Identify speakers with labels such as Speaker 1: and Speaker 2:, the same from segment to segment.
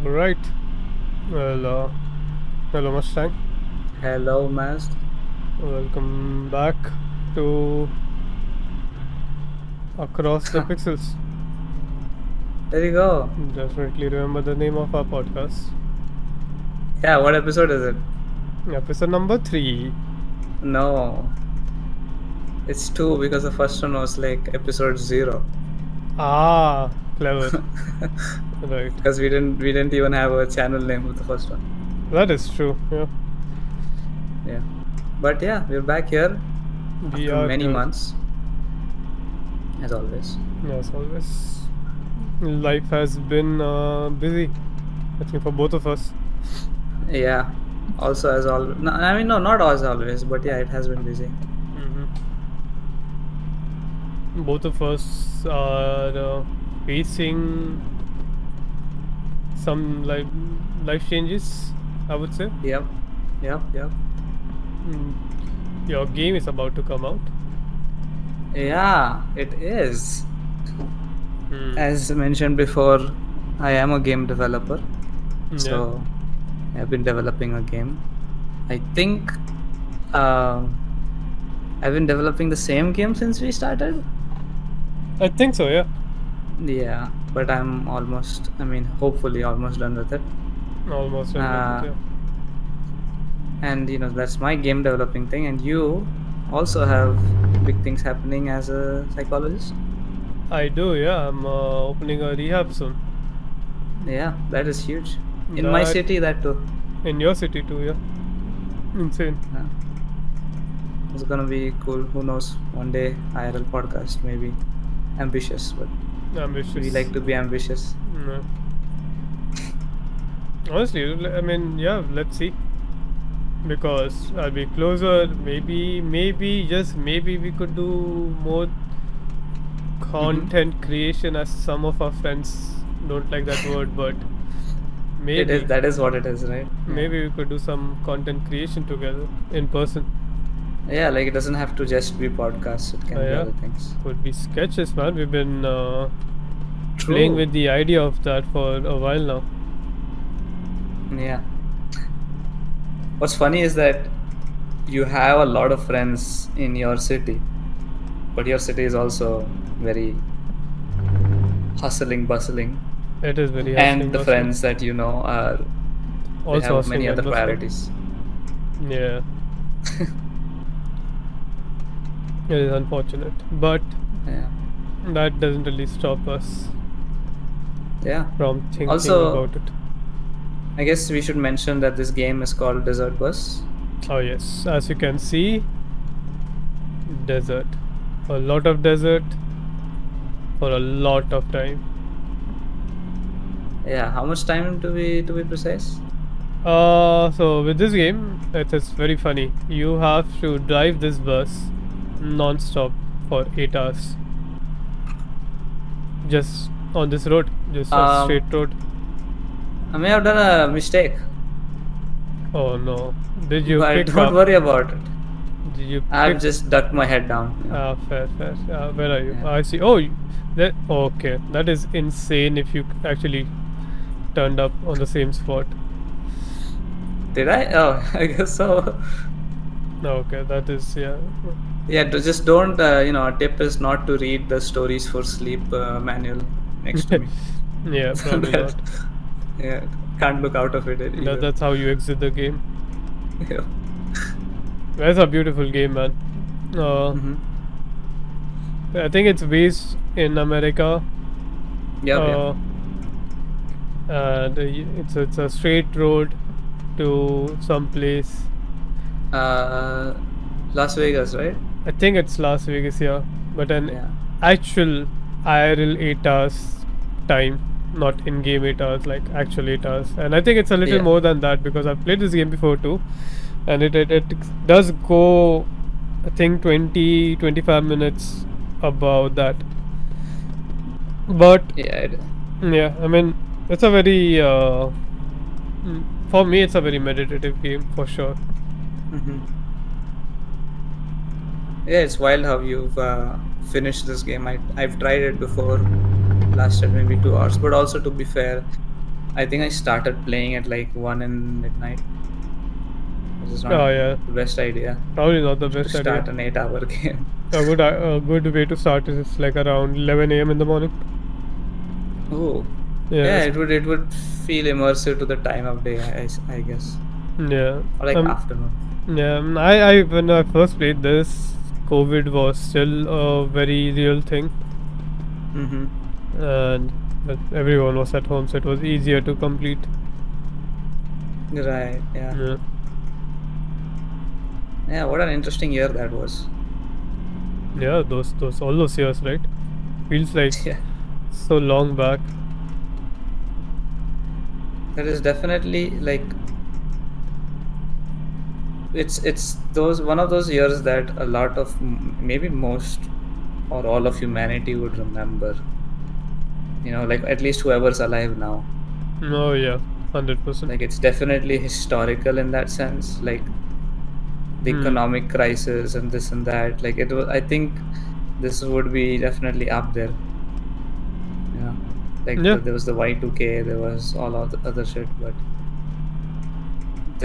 Speaker 1: Right. Well, hello Mustang.
Speaker 2: Hello, Mast.
Speaker 1: Welcome back to Across the Pixels.
Speaker 2: There you go.
Speaker 1: Definitely remember the name of our podcast.
Speaker 2: Yeah, what episode is it?
Speaker 1: Episode number 3.
Speaker 2: No, it's two because the first one was like episode 0.
Speaker 1: Ah, clever. Right.
Speaker 2: Because we didn't even have a channel name of the first one.
Speaker 1: That is true. Yeah.
Speaker 2: Yeah, but yeah, we're back here
Speaker 1: We
Speaker 2: after
Speaker 1: are
Speaker 2: many
Speaker 1: here,
Speaker 2: months, as always.
Speaker 1: as always. Life has been busy, I think, for both of us.
Speaker 2: Yeah, also as always. No, I mean, no, not as always, but yeah, it has been busy.
Speaker 1: Both of us are facing some life changes, I would say.
Speaker 2: Yep, yep.
Speaker 1: Mm. Your game is about to come out.
Speaker 2: Yeah, it is.
Speaker 1: Hmm.
Speaker 2: As mentioned before, I am a game developer,
Speaker 1: Yeah,
Speaker 2: so I've been developing a game. I think uh, I've been developing the same game since we started.
Speaker 1: I think so. Yeah,
Speaker 2: Yeah, but I mean, hopefully almost done with it.
Speaker 1: almost done with it.
Speaker 2: Uh,
Speaker 1: Yeah,
Speaker 2: and that's my game developing thing. And you also have big things happening as a psychologist.
Speaker 1: I do. Yeah, I'm opening a rehab soon.
Speaker 2: Yeah, that is huge. In my
Speaker 1: That
Speaker 2: city, that too.
Speaker 1: in your city too. Yeah, insane.
Speaker 2: Yeah. It's gonna be cool. Who knows? One day, IRL podcast, maybe. Ambitious, but we
Speaker 1: Ambitious.
Speaker 2: like to be ambitious.
Speaker 1: No. Honestly, I mean, yeah. Let's see. Because I'll be closer. Maybe, just maybe we could do more
Speaker 2: Mm-hmm.
Speaker 1: content creation, as some of our friends don't like that word, but
Speaker 2: It is.
Speaker 1: maybe
Speaker 2: That is what it is, right? Yeah.
Speaker 1: maybe we could do some content creation together in person.
Speaker 2: Yeah, like it doesn't have to just be podcasts. It can be
Speaker 1: Yeah,
Speaker 2: other things.
Speaker 1: could be sketches, man. We've been playing
Speaker 2: True.
Speaker 1: with the idea of that for a while now.
Speaker 2: Yeah. What's funny is that you have a lot of friends in your city, but your city is also very hustling, bustling,
Speaker 1: It is very
Speaker 2: and
Speaker 1: hustling,
Speaker 2: the
Speaker 1: bustling.
Speaker 2: friends that are they
Speaker 1: Also
Speaker 2: have many
Speaker 1: hustling
Speaker 2: other
Speaker 1: and bustling.
Speaker 2: priorities.
Speaker 1: Yeah, it is unfortunate, but
Speaker 2: Yeah.
Speaker 1: that doesn't really stop us
Speaker 2: Yeah.
Speaker 1: from thinking
Speaker 2: Also,
Speaker 1: about it.
Speaker 2: I guess we should mention that this game is called Desert Bus.
Speaker 1: Oh yes, as you can see, desert. A lot of desert for a lot of time.
Speaker 2: Yeah. How much time to be precise?
Speaker 1: So with this game, it is very funny. You have to drive this bus non-stop for 8 hours, just on this road, just a straight
Speaker 2: Um,
Speaker 1: road.
Speaker 2: I may have done a mistake,
Speaker 1: Oh no! Did you
Speaker 2: but
Speaker 1: pick
Speaker 2: don't
Speaker 1: up?
Speaker 2: worry about it.
Speaker 1: Did you pick?
Speaker 2: I've just ducked my head down.
Speaker 1: Fair, fair. Where are you?
Speaker 2: Yeah.
Speaker 1: I see. Oh, that okay. That is insane. If you actually turned up on the same spot.
Speaker 2: Did I? Oh, I guess so.
Speaker 1: Okay, that is yeah.
Speaker 2: Yeah, just don't. A tip is not to read the stories for sleep manual next to me.
Speaker 1: Yeah, probably
Speaker 2: That,
Speaker 1: not.
Speaker 2: yeah, can't look out of it either.
Speaker 1: That's how you exit the game.
Speaker 2: Yeah.
Speaker 1: That's a beautiful game, man. Uh,
Speaker 2: Mm-hmm.
Speaker 1: I think it's based in America,
Speaker 2: Yep, yep.
Speaker 1: uh, and it's a straight road to some place.
Speaker 2: Uh, Las Vegas, right?
Speaker 1: I think it's Las Vegas, yeah, but an
Speaker 2: Yeah.
Speaker 1: actual IRL 8 hours time, not in-game 8 hours, like actual 8 hours. And I think it's a little
Speaker 2: Yeah.
Speaker 1: more than that because I've played this game before too, and it does go, I think 20-25 minutes above that. But
Speaker 2: Yeah.
Speaker 1: yeah, I mean, it's a very for me it's a very meditative game for sure.
Speaker 2: Mm-hmm. Yeah, it's wild how you've finished this game. I've tried it before, lasted maybe 2 hours. But also, to be fair, I think I started playing at like 1 in midnight, which is not
Speaker 1: Oh yeah,
Speaker 2: the best idea
Speaker 1: probably not the
Speaker 2: to
Speaker 1: best idea.
Speaker 2: start an 8-hour game.
Speaker 1: A good way to start is like around 11 a.m. in the morning.
Speaker 2: Oh,
Speaker 1: Yeah,
Speaker 2: yeah, it would feel immersive to the time of day, I guess,
Speaker 1: yeah.
Speaker 2: or like
Speaker 1: Um,
Speaker 2: afternoon.
Speaker 1: yeah. I when I first played this, COVID was still a very real thing,
Speaker 2: Mm-hmm.
Speaker 1: and but everyone was at home, so it was easier to complete.
Speaker 2: Right. Yeah.
Speaker 1: Yeah,
Speaker 2: Yeah. What an interesting year that was.
Speaker 1: yeah. Those all those years, right? Feels like
Speaker 2: Yeah.
Speaker 1: so long back.
Speaker 2: That is definitely like it's those one of those years that a lot of maybe most or all of humanity would remember. Like at least whoever's alive now.
Speaker 1: Oh yeah, 100%.
Speaker 2: Like it's definitely historical in that sense. Like the
Speaker 1: Hmm.
Speaker 2: economic crisis and this and that. Like it was. I think this would be definitely up there. Yeah. Like
Speaker 1: Yeah.
Speaker 2: there was the Y2K, there was all of the other shit, but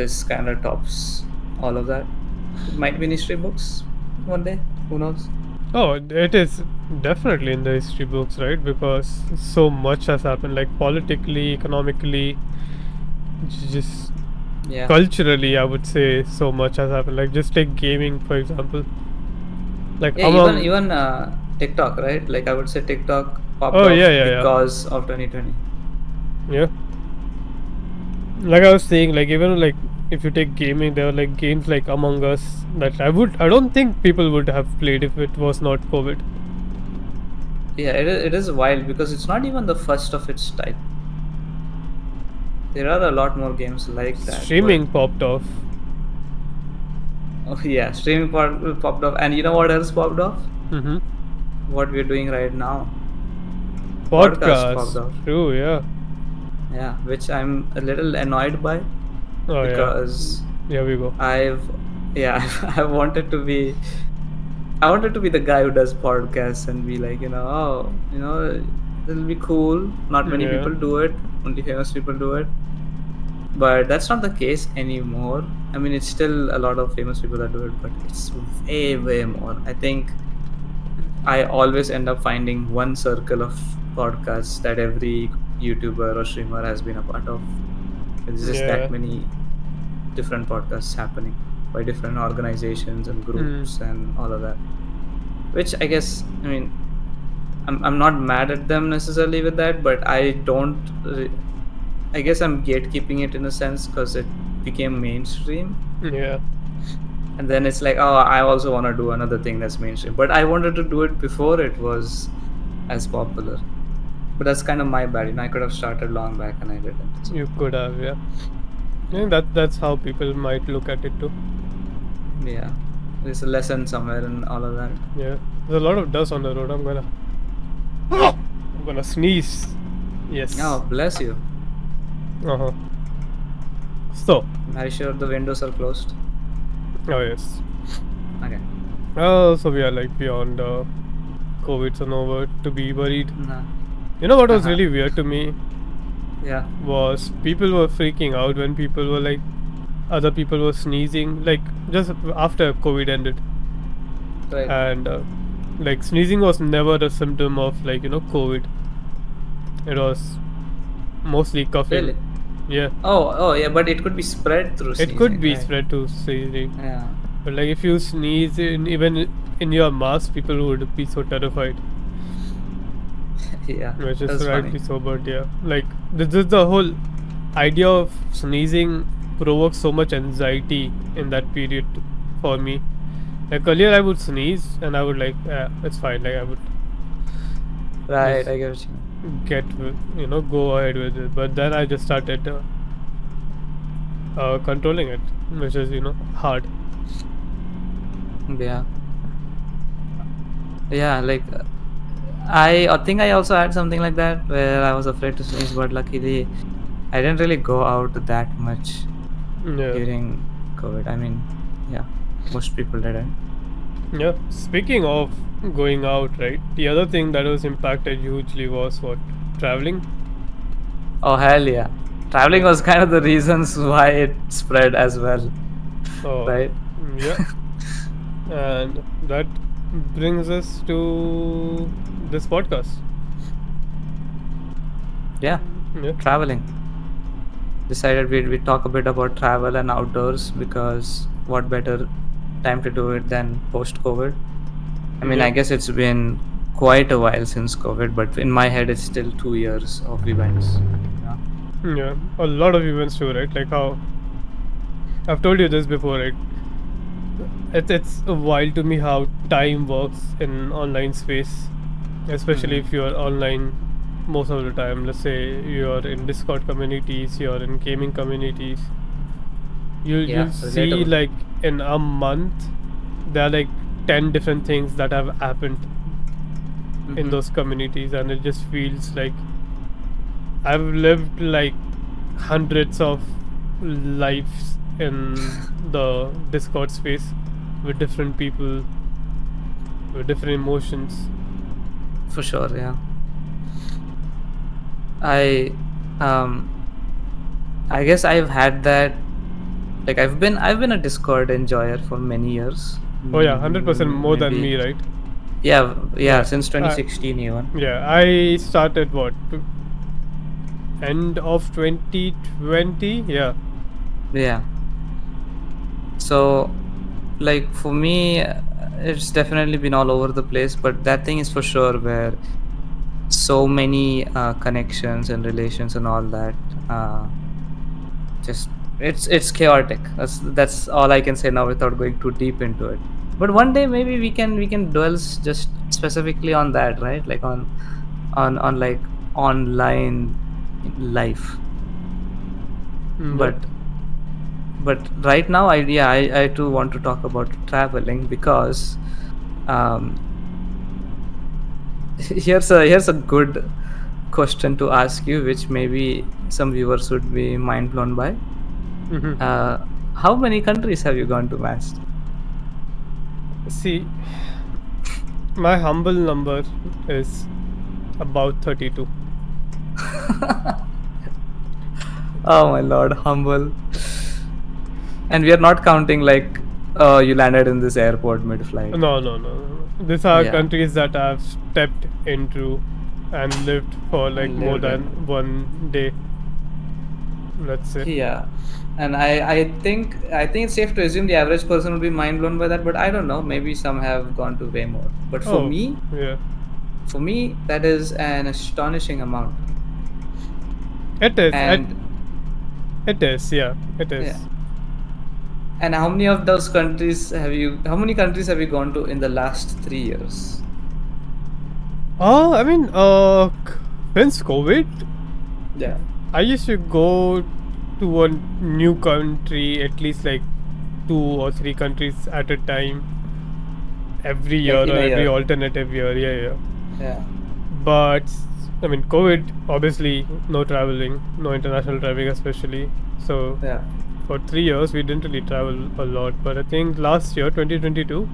Speaker 2: this kind of tops all of that. It might be in history books one day. Who knows?
Speaker 1: Oh, it is definitely in the history books, right? Because so much has happened, like politically, economically, just
Speaker 2: Yeah.
Speaker 1: culturally. I would say so much has happened. Like just take gaming for example. Like
Speaker 2: Yeah, even
Speaker 1: among
Speaker 2: even TikTok, right? Like I would say TikTok popped
Speaker 1: oh yeah,
Speaker 2: off
Speaker 1: yeah, yeah,
Speaker 2: because of 2020.
Speaker 1: yeah. Like I was saying, like even like if you take gaming, there were like games like Among Us that I don't think people would have played if it was not COVID.
Speaker 2: Yeah, it is wild because it's not even the first of its type. There are a lot more games like that, but
Speaker 1: Streaming popped off.
Speaker 2: oh yeah, streaming popped off, and you know what else popped off?
Speaker 1: Mm-hmm.
Speaker 2: What we're doing right now, podcast popped
Speaker 1: Podcast.
Speaker 2: off.
Speaker 1: True. Yeah.
Speaker 2: Yeah, which I'm a little annoyed by
Speaker 1: Oh yeah.
Speaker 2: because
Speaker 1: Here we go.
Speaker 2: I've yeah I wanted to be the guy who does podcasts and be like, it'll be cool. Not many
Speaker 1: Yeah.
Speaker 2: people do it. Only famous people do it. But that's not the case anymore. I mean, it's still a lot of famous people that do it, but it's way, way more. I think I always end up finding one circle of podcasts that every YouTuber or streamer has been a part of. It's just
Speaker 1: Yeah.
Speaker 2: that many different podcasts happening by different organizations and
Speaker 1: Mm.
Speaker 2: groups and all of that. Which I guess, I mean, I'm not mad at them necessarily with that, but I guess I'm gatekeeping it in a sense because it became mainstream.
Speaker 1: Yeah.
Speaker 2: And then it's like, oh, I also want to do another thing that's mainstream. But I wanted to do it before it was as popular. But that's kind of my bad. I could have started long back and I didn't. So,
Speaker 1: You could have. Yeah. I think that's how people might look at it too.
Speaker 2: yeah. There's a lesson somewhere in all of that.
Speaker 1: Yeah. There's a lot of dust on the road. I'm gonna sneeze. Yes.
Speaker 2: Oh, bless you.
Speaker 1: Uh huh. So.
Speaker 2: Are you sure the windows are closed?
Speaker 1: Oh yes.
Speaker 2: Okay.
Speaker 1: So we are like beyond COVID's and over to be worried.
Speaker 2: Nah.
Speaker 1: You know what was
Speaker 2: Uh-huh.
Speaker 1: really weird to me
Speaker 2: Yeah.
Speaker 1: was people were freaking out when people were like, other people were sneezing, like just after COVID ended,
Speaker 2: Right.
Speaker 1: and like sneezing was never a symptom of like COVID. It was mostly coughing.
Speaker 2: Really?
Speaker 1: Yeah,
Speaker 2: Oh, yeah, but it could be spread through
Speaker 1: it could
Speaker 2: sneezing,
Speaker 1: be
Speaker 2: right?
Speaker 1: spread to sneezing,
Speaker 2: Yeah.
Speaker 1: but like if you sneeze even in your mask, people would be so terrified.
Speaker 2: Yeah.
Speaker 1: Which is
Speaker 2: That's funny.
Speaker 1: rightly so, but yeah, like this is the whole idea of sneezing provokes so much anxiety in that period for me. Like earlier, I would sneeze and I would like, it's fine. Like I would
Speaker 2: Right,
Speaker 1: just
Speaker 2: I get what you mean.
Speaker 1: go ahead with it. But then I just started controlling it, which is hard.
Speaker 2: Yeah. Yeah, like I think I also had something like that where I was afraid to sneeze, but luckily I didn't really go out that much
Speaker 1: Yeah,
Speaker 2: during COVID. I mean, yeah, most people didn't.
Speaker 1: yeah. Speaking of going out, right? The other thing that was impacted hugely was what, traveling.
Speaker 2: Oh hell yeah! Traveling was kind of the reasons why it spread as well,
Speaker 1: Oh,
Speaker 2: right?
Speaker 1: yeah. And that brings us to this podcast.
Speaker 2: Yeah,
Speaker 1: Yeah.
Speaker 2: traveling. Decided we talk a bit about travel and outdoors because what better time to do it than post COVID? I mean,
Speaker 1: Yeah.
Speaker 2: I guess it's been quite a while since COVID, but in my head, it's still 2 years of events. Yeah.
Speaker 1: Yeah. A lot of events too, right? Like how I've told you this before, right? It's wild to me how time works in online space, especially
Speaker 2: Hmm.
Speaker 1: if you're online most of the time. Let's say you're in Discord communities, you're in gaming communities. You'll
Speaker 2: Yeah,
Speaker 1: see
Speaker 2: relatable.
Speaker 1: like in a month there are like 10 different things that have happened in
Speaker 2: Mm-hmm.
Speaker 1: those communities, and it just feels like I've lived like hundreds of lives in the Discord space with different people with different emotions.
Speaker 2: For sure, yeah. I um I guess I've had that, like I've been a Discord enjoyer for many years.
Speaker 1: Oh yeah, 100% more than
Speaker 2: Maybe
Speaker 1: me, right?
Speaker 2: yeah,
Speaker 1: Yeah,
Speaker 2: since
Speaker 1: I
Speaker 2: 2016 even.
Speaker 1: yeah I started what end of 2020. Yeah.
Speaker 2: Yeah. So like for me, it's definitely been all over the place, but that thing is for sure where so many connections and relations and all that, just it's chaotic. That's all I can say now without going too deep into it. But one day maybe we can dwell just specifically on that, right? Like on like online life.
Speaker 1: Yep.
Speaker 2: But right now I too want to talk about traveling because um here's a good question to ask you, which maybe some viewers would be mind blown by.
Speaker 1: Hmm.
Speaker 2: uh how many countries have you gone to, Mast?
Speaker 1: See, my humble number is about 32.
Speaker 2: Oh my lord, humble. And we are not counting like, oh, you landed in this airport mid-flight.
Speaker 1: No, no, no, no. These are
Speaker 2: Yeah,
Speaker 1: countries that I've stepped into and lived for like
Speaker 2: and
Speaker 1: more
Speaker 2: lived
Speaker 1: than
Speaker 2: in.
Speaker 1: 1 day, let's say.
Speaker 2: Yeah, and I think it's safe to assume the average person would be mind blown by that, but I don't know. Maybe some have gone to way more. But for
Speaker 1: Oh,
Speaker 2: me,
Speaker 1: yeah.
Speaker 2: for me, that is an astonishing amount.
Speaker 1: It is.
Speaker 2: And
Speaker 1: It is. Yeah, it
Speaker 2: yeah,
Speaker 1: is.
Speaker 2: and how many of those countries have you? How many countries have you gone to in the last 3 years?
Speaker 1: I mean, since COVID,
Speaker 2: Yeah,
Speaker 1: I used to go to a new country at least like 2 or 3 countries at a time every
Speaker 2: like
Speaker 1: year
Speaker 2: in
Speaker 1: or
Speaker 2: a
Speaker 1: every
Speaker 2: year.
Speaker 1: alternative year. Yeah, yeah.
Speaker 2: Yeah.
Speaker 1: But I mean, COVID, obviously, no traveling, no international traveling, especially. So
Speaker 2: Yeah.
Speaker 1: for 3 years, we didn't really travel a lot. But I think last year, 2022,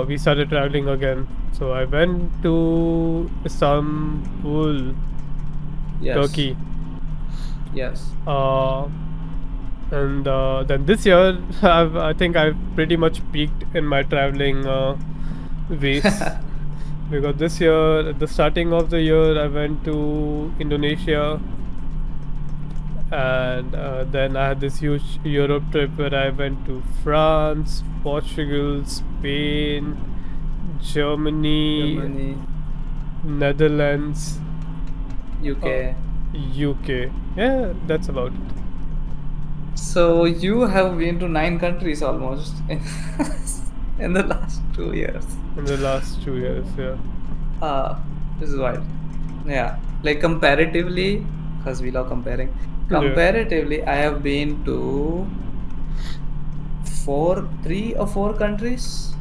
Speaker 1: we started traveling again. So I went to Istanbul,
Speaker 2: Yes.
Speaker 1: Turkey.
Speaker 2: Yes.
Speaker 1: Uh, and then this year, I think I've pretty much peaked in my traveling ways. Because this year, at the starting of the year, I went to Indonesia, and then I had this huge Europe trip where I went to France, Portugal, Spain, Germany,
Speaker 2: Germany,
Speaker 1: Netherlands, uh,
Speaker 2: UK.
Speaker 1: UK. Yeah, that's about it.
Speaker 2: So you have been to 9 countries almost in, in the last 2 years.
Speaker 1: In the last 2 years, yeah.
Speaker 2: Uh, this is wild. Yeah. Like comparatively, because we love comparing.
Speaker 1: Yeah.
Speaker 2: Comparatively, I have been to 3 or 4 countries,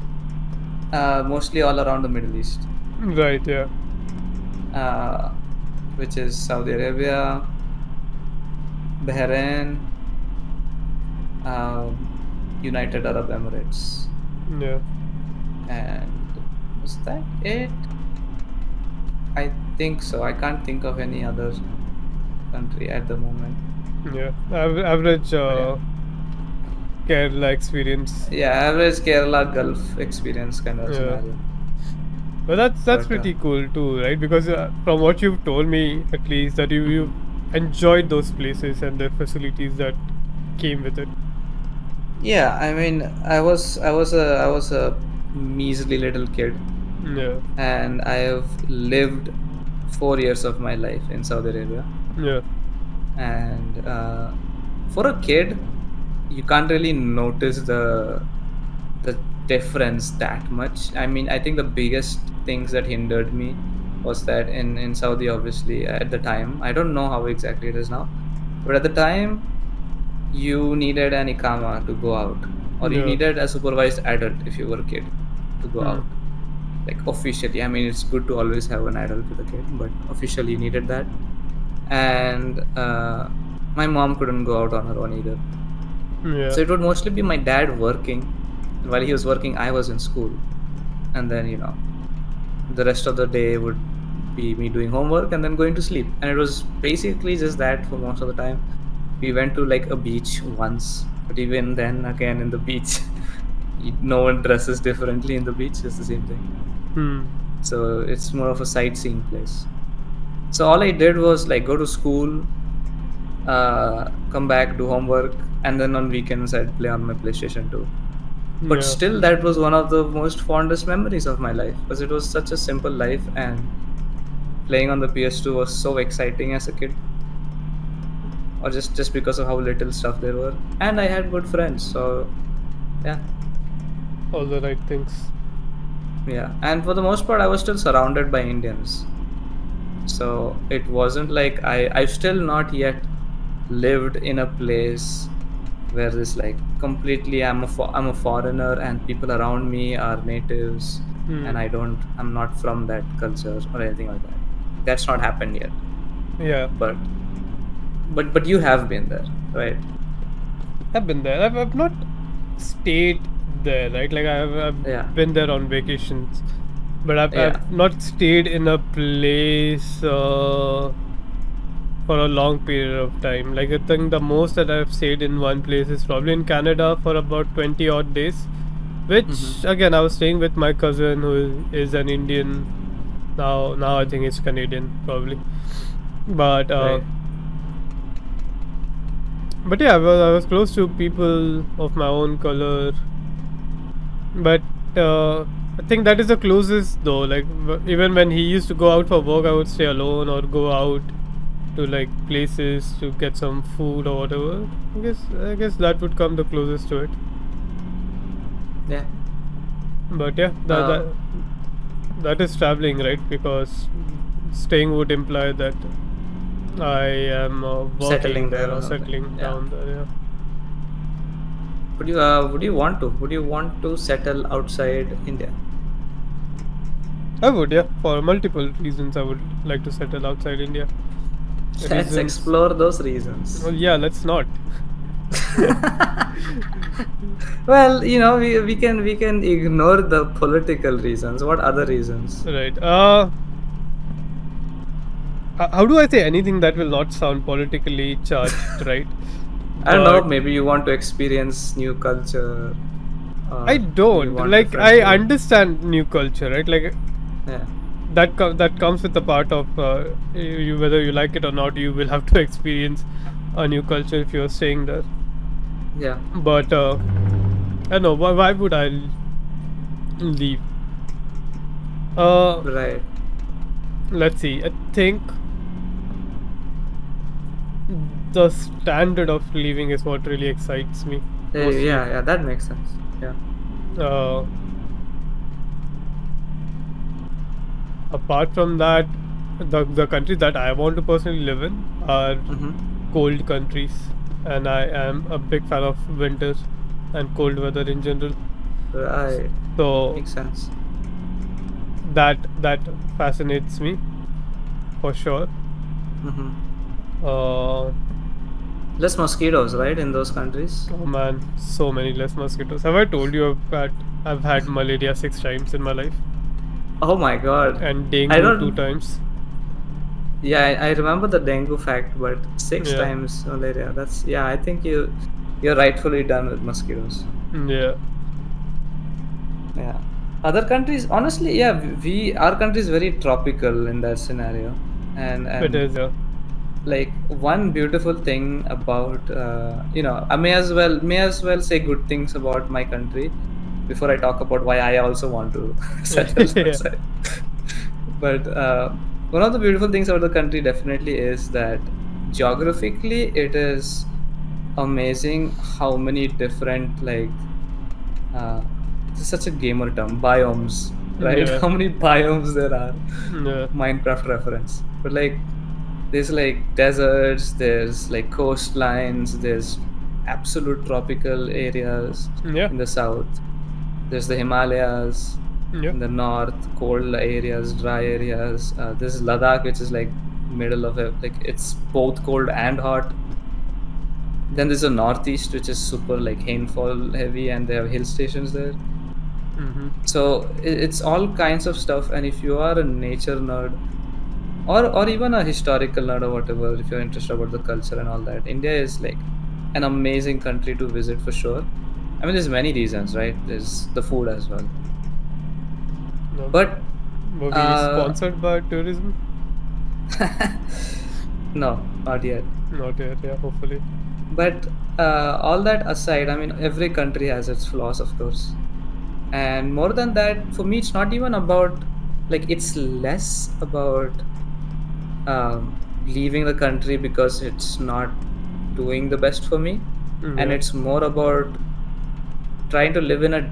Speaker 2: mostly all around the Middle East,
Speaker 1: Right, yeah.
Speaker 2: uh, which is Saudi Arabia, Bahrain, um, United Arab Emirates,
Speaker 1: Yeah.
Speaker 2: and was that it? I think so. I can't think of any other. country at the moment.
Speaker 1: Yeah, average
Speaker 2: But yeah,
Speaker 1: Kerala experience.
Speaker 2: yeah, average Kerala Gulf experience kind of
Speaker 1: Yeah,
Speaker 2: scenario.
Speaker 1: but that's
Speaker 2: But
Speaker 1: pretty cool too, right? Because from what you've told me, at least that you
Speaker 2: mhm.
Speaker 1: enjoyed those places and the facilities that came with it.
Speaker 2: Yeah, I mean, I was a measly little kid,
Speaker 1: Yeah,
Speaker 2: and I have lived 4 years of my life in Saudi Arabia.
Speaker 1: yeah,
Speaker 2: And for a kid, you can't really notice the difference that much. I mean, I think the biggest things that hindered me was that in Saudi, obviously, at the time, I don't know how exactly it is now, but at the time, you needed an ikama to go out, or you
Speaker 1: yeah.
Speaker 2: needed a supervised adult if you were a kid to go
Speaker 1: Hmm.
Speaker 2: out. Like officially, I mean, it's good to always have an adult with a kid, but officially, you needed that. And my mom couldn't go out on her own either,
Speaker 1: Yeah.
Speaker 2: so it would mostly be my dad working, and while he was working, I was in school. And then, the rest of the day would be me doing homework and then going to sleep, and it was basically just that for most of the time. We went to like a beach once, but even then, again, in the beach, no one dresses differently in the beach. It's the same thing.
Speaker 1: Hmm.
Speaker 2: So it's more of a sightseeing place. So all I did was like go to school, come back, do homework, and then on weekends I'd play on my PlayStation 2. But
Speaker 1: Yeah.
Speaker 2: still, that was one of the most fondest memories of my life, because it was such a simple life, and playing on the PS2 was so exciting as a kid, or just because of how little stuff there were, and I had good friends. So yeah,
Speaker 1: All the right things.
Speaker 2: yeah, and for the most part, I was still surrounded by Indians. So it wasn't like I've still not yet lived in a place where this like completely I'm a foreigner and people around me are natives,
Speaker 1: Hmm.
Speaker 2: and I'm not from that culture or anything like that. That's not happened yet.
Speaker 1: Yeah.
Speaker 2: But but you have been there, right?
Speaker 1: I've been there. I've not stayed there, right? Like
Speaker 2: Yeah,
Speaker 1: I've been there on vacations, but
Speaker 2: yeah.
Speaker 1: I've not stayed in a place for a long period of time. Like I think the most that I've stayed in one place is probably in Canada for about 20 odd days.
Speaker 2: Mm-hmm.
Speaker 1: Which again I was staying with my cousin who is an Indian. Now I think it's Canadian probably. But
Speaker 2: Right.
Speaker 1: yeah, I was close to people of my own color. But I think that is the closest though. Like even when he used to go out for work, I would stay alone or go out to like places to get some food or whatever. I guess that would come the closest to it.
Speaker 2: Yeah.
Speaker 1: But yeah,
Speaker 2: uh,
Speaker 1: that is traveling, right? Because staying would imply that I am
Speaker 2: Settling
Speaker 1: working
Speaker 2: there
Speaker 1: there
Speaker 2: or
Speaker 1: or
Speaker 2: something.
Speaker 1: settling
Speaker 2: Yeah.
Speaker 1: down there. Yeah.
Speaker 2: Would you want to settle outside India?
Speaker 1: I would, yeah. For multiple reasons, I would like to settle outside India.
Speaker 2: Let's
Speaker 1: Reasons.
Speaker 2: explore those reasons.
Speaker 1: Well, yeah. Let's not.
Speaker 2: Well, we can ignore the political reasons. What other reasons?
Speaker 1: Right. How do I say anything that will not sound politically charged, right?
Speaker 2: I don't know.
Speaker 1: But
Speaker 2: Maybe you want to experience new culture,
Speaker 1: I
Speaker 2: or you
Speaker 1: don't
Speaker 2: want
Speaker 1: like.
Speaker 2: different
Speaker 1: I
Speaker 2: food.
Speaker 1: understand new culture, right? Like
Speaker 2: Yeah,
Speaker 1: that comes with the part of you whether you like it or not. You will have to experience a new culture if you're staying there.
Speaker 2: yeah,
Speaker 1: But I don't know. Why would I leave? Uh,
Speaker 2: right.
Speaker 1: let's see. I think the standard of leaving is what really excites me mostly.
Speaker 2: Yeah, yeah. That makes sense. Yeah.
Speaker 1: Uh, Apart from that, the countries that I want to personally live in are
Speaker 2: Mm-hmm.
Speaker 1: cold countries, and I am a big fan of winters and cold weather in general.
Speaker 2: Right.
Speaker 1: So
Speaker 2: Makes sense.
Speaker 1: that fascinates me for sure.
Speaker 2: Mm-hmm.
Speaker 1: Uh,
Speaker 2: Less mosquitoes, right, in those countries?
Speaker 1: oh man, so many less mosquitoes. Have I told you I've had malaria 6 times in my life
Speaker 2: Oh my God.
Speaker 1: and
Speaker 2: I
Speaker 1: dengue 2
Speaker 2: don't.
Speaker 1: times?
Speaker 2: Yeah, I remember the dengue fact, but six
Speaker 1: Yeah,
Speaker 2: times malaria. That's yeah. I think you're rightfully done with mosquitoes.
Speaker 1: yeah,
Speaker 2: Yeah. Other countries, honestly, yeah, we our country is very tropical in that scenario,
Speaker 1: it
Speaker 2: and
Speaker 1: is. Yeah,
Speaker 2: like one beautiful thing about I may as well say good things about my country before I talk about why I also want to settle that
Speaker 1: yeah,
Speaker 2: side. But one of the beautiful things about the country definitely is that geographically it is amazing how many different uh, this is such a gamer term, biomes, right?
Speaker 1: yeah,
Speaker 2: How many biomes there are.
Speaker 1: yeah,
Speaker 2: Minecraft reference, but like there's like deserts, there's like coastlines, there's absolute tropical areas
Speaker 1: yeah,
Speaker 2: in the south, there's the Himalayas
Speaker 1: yeah.
Speaker 2: in the north, cold areas, dry areas. There's Ladakh, which is like middle of it, like it's both cold and hot. Then there's a northeast, which is super like rainfall heavy, and they have hill stations there.
Speaker 1: Mm-hmm.
Speaker 2: So it's all kinds of stuff. And if you are a nature nerd, or even a historical nerd or whatever, if you're interested about the culture and all that, India is like an amazing country to visit for sure. I mean, there's many reasons, right? There's the food as well,
Speaker 1: No.
Speaker 2: but
Speaker 1: Were we
Speaker 2: uh
Speaker 1: sponsored by tourism?
Speaker 2: no, not yet.
Speaker 1: Not yet. Yeah, hopefully.
Speaker 2: But all that aside, I mean, every country has its flaws, of course. And more than that, for me, it's not even about, like, it's less about leaving the country because it's not doing the best for me. And
Speaker 1: Yeah.
Speaker 2: it's more about trying to live in a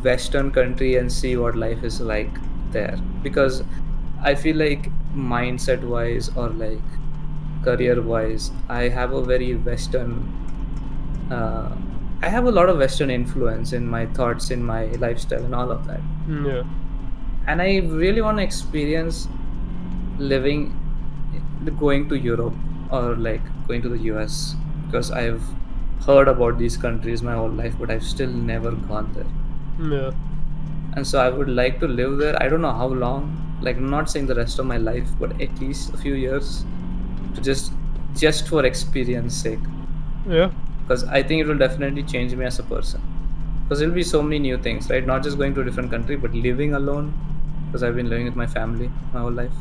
Speaker 2: Western country and see what life is like there. Because I feel like mindset wise or like career wise, I have a very Western uh, I have a lot of Western influence in my thoughts, in my lifestyle, and all of that.
Speaker 1: Yeah.
Speaker 2: And I really want to experience living, going to Europe or like going to the US, because I've heard about these countries my whole life, but I've still never gone there.
Speaker 1: Yeah.
Speaker 2: And so I would like to live there. I don't know how long. Like, I'm not saying the rest of my life, but at least a few years to just for experience sake,
Speaker 1: Yeah.
Speaker 2: because I think it will definitely change me as a person. Because there'll be so many new things, right? Not just going to a different country, but living alone. Because I've been living with my family my whole life.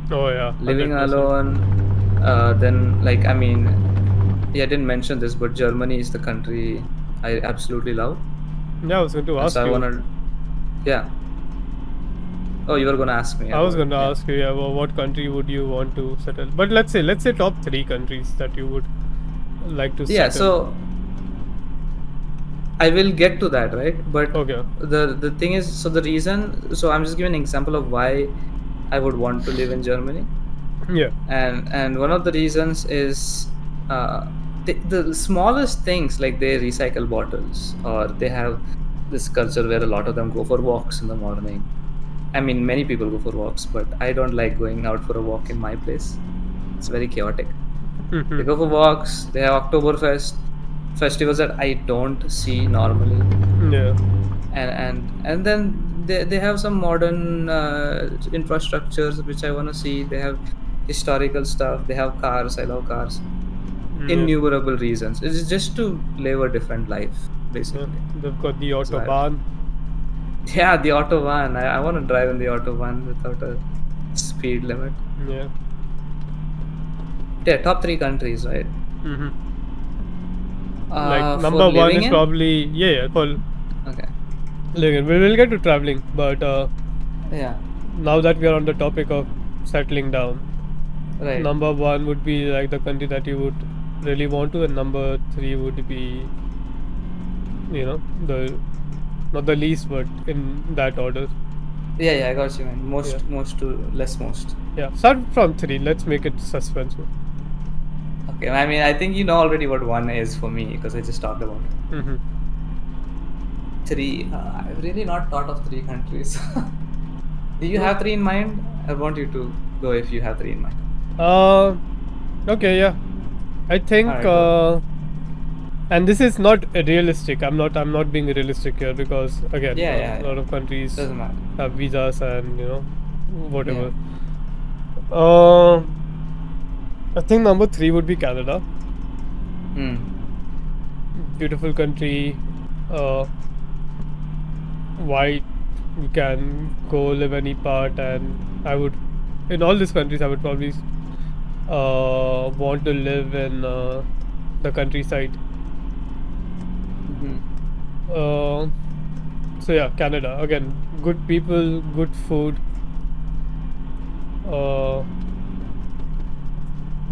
Speaker 1: Oh yeah.
Speaker 2: Living
Speaker 1: 100%.
Speaker 2: alone, then like I mean, yeah, I didn't mention this, but Germany is the country I absolutely love,
Speaker 1: Yeah, I was going to
Speaker 2: and so
Speaker 1: ask
Speaker 2: I
Speaker 1: you.
Speaker 2: wanna, yeah. Oh, you were gonna ask me
Speaker 1: I was
Speaker 2: about
Speaker 1: going to
Speaker 2: yeah,
Speaker 1: ask you, yeah, well, what country would you want to settle? But let's say top three countries that you would like to
Speaker 2: yeah.
Speaker 1: settle.
Speaker 2: So I will get to that, right? But
Speaker 1: Okay.
Speaker 2: the thing is, so the reason, so I'm just giving an example of why I would want to live in Germany.
Speaker 1: Yeah.
Speaker 2: And one of the reasons is the smallest things, like they recycle bottles, or they have this culture where a lot of them go for walks in the morning. I mean, many people go for walks, but I don't like going out for a walk in my place. It's very chaotic. They go for walks. They have Oktoberfest, festivals that I don't see normally.
Speaker 1: Yeah.
Speaker 2: And then they have some modern infrastructures which I want to see. They have historical stuff. They have cars. I love cars.
Speaker 1: Yeah.
Speaker 2: Innumerable reasons. It's just to live a different life,
Speaker 1: Yeah.
Speaker 2: basically.
Speaker 1: They've got the
Speaker 2: So
Speaker 1: autobahn.
Speaker 2: yeah, the autobahn. I want to drive in the autobahn without a speed limit.
Speaker 1: Yeah.
Speaker 2: Yeah, top three countries, right?
Speaker 1: Mm-hmm. Like
Speaker 2: For
Speaker 1: number one
Speaker 2: living
Speaker 1: is
Speaker 2: in.
Speaker 1: probably yeah, for
Speaker 2: Okay.
Speaker 1: living. We will get to traveling, but
Speaker 2: Yeah.
Speaker 1: now that we are on the topic of settling down,
Speaker 2: Right.
Speaker 1: number one would be like the country that you would really want to, and number three would be, the not the least, but in that order.
Speaker 2: Yeah, yeah, I got you, man.
Speaker 1: Yeah,
Speaker 2: Most to less most.
Speaker 1: yeah. Start from three. Let's make it suspenseful.
Speaker 2: Okay, I mean, I think you know already what one is for me because I just talked about it.
Speaker 1: Mm-hmm.
Speaker 2: Three. I've really not thought of three countries. Do you
Speaker 1: No.
Speaker 2: have three in mind? I want you to go if you have three in mind.
Speaker 1: Uh, okay, yeah. I
Speaker 2: All
Speaker 1: think,
Speaker 2: right, go.
Speaker 1: and this is not realistic. I'm not being realistic here because again,
Speaker 2: Yeah,
Speaker 1: a
Speaker 2: yeah, yeah.
Speaker 1: lot of countries
Speaker 2: Doesn't matter.
Speaker 1: have visas and
Speaker 2: Yeah.
Speaker 1: whatever. Uh, I think number three would be Canada.
Speaker 2: Hmm.
Speaker 1: Beautiful country, uh, wide. You can go live any part, and I would, in all these countries, I would probably want to live in the countryside.
Speaker 2: Hmm.
Speaker 1: Uh, so yeah, Canada again. Good people, good food. Uh,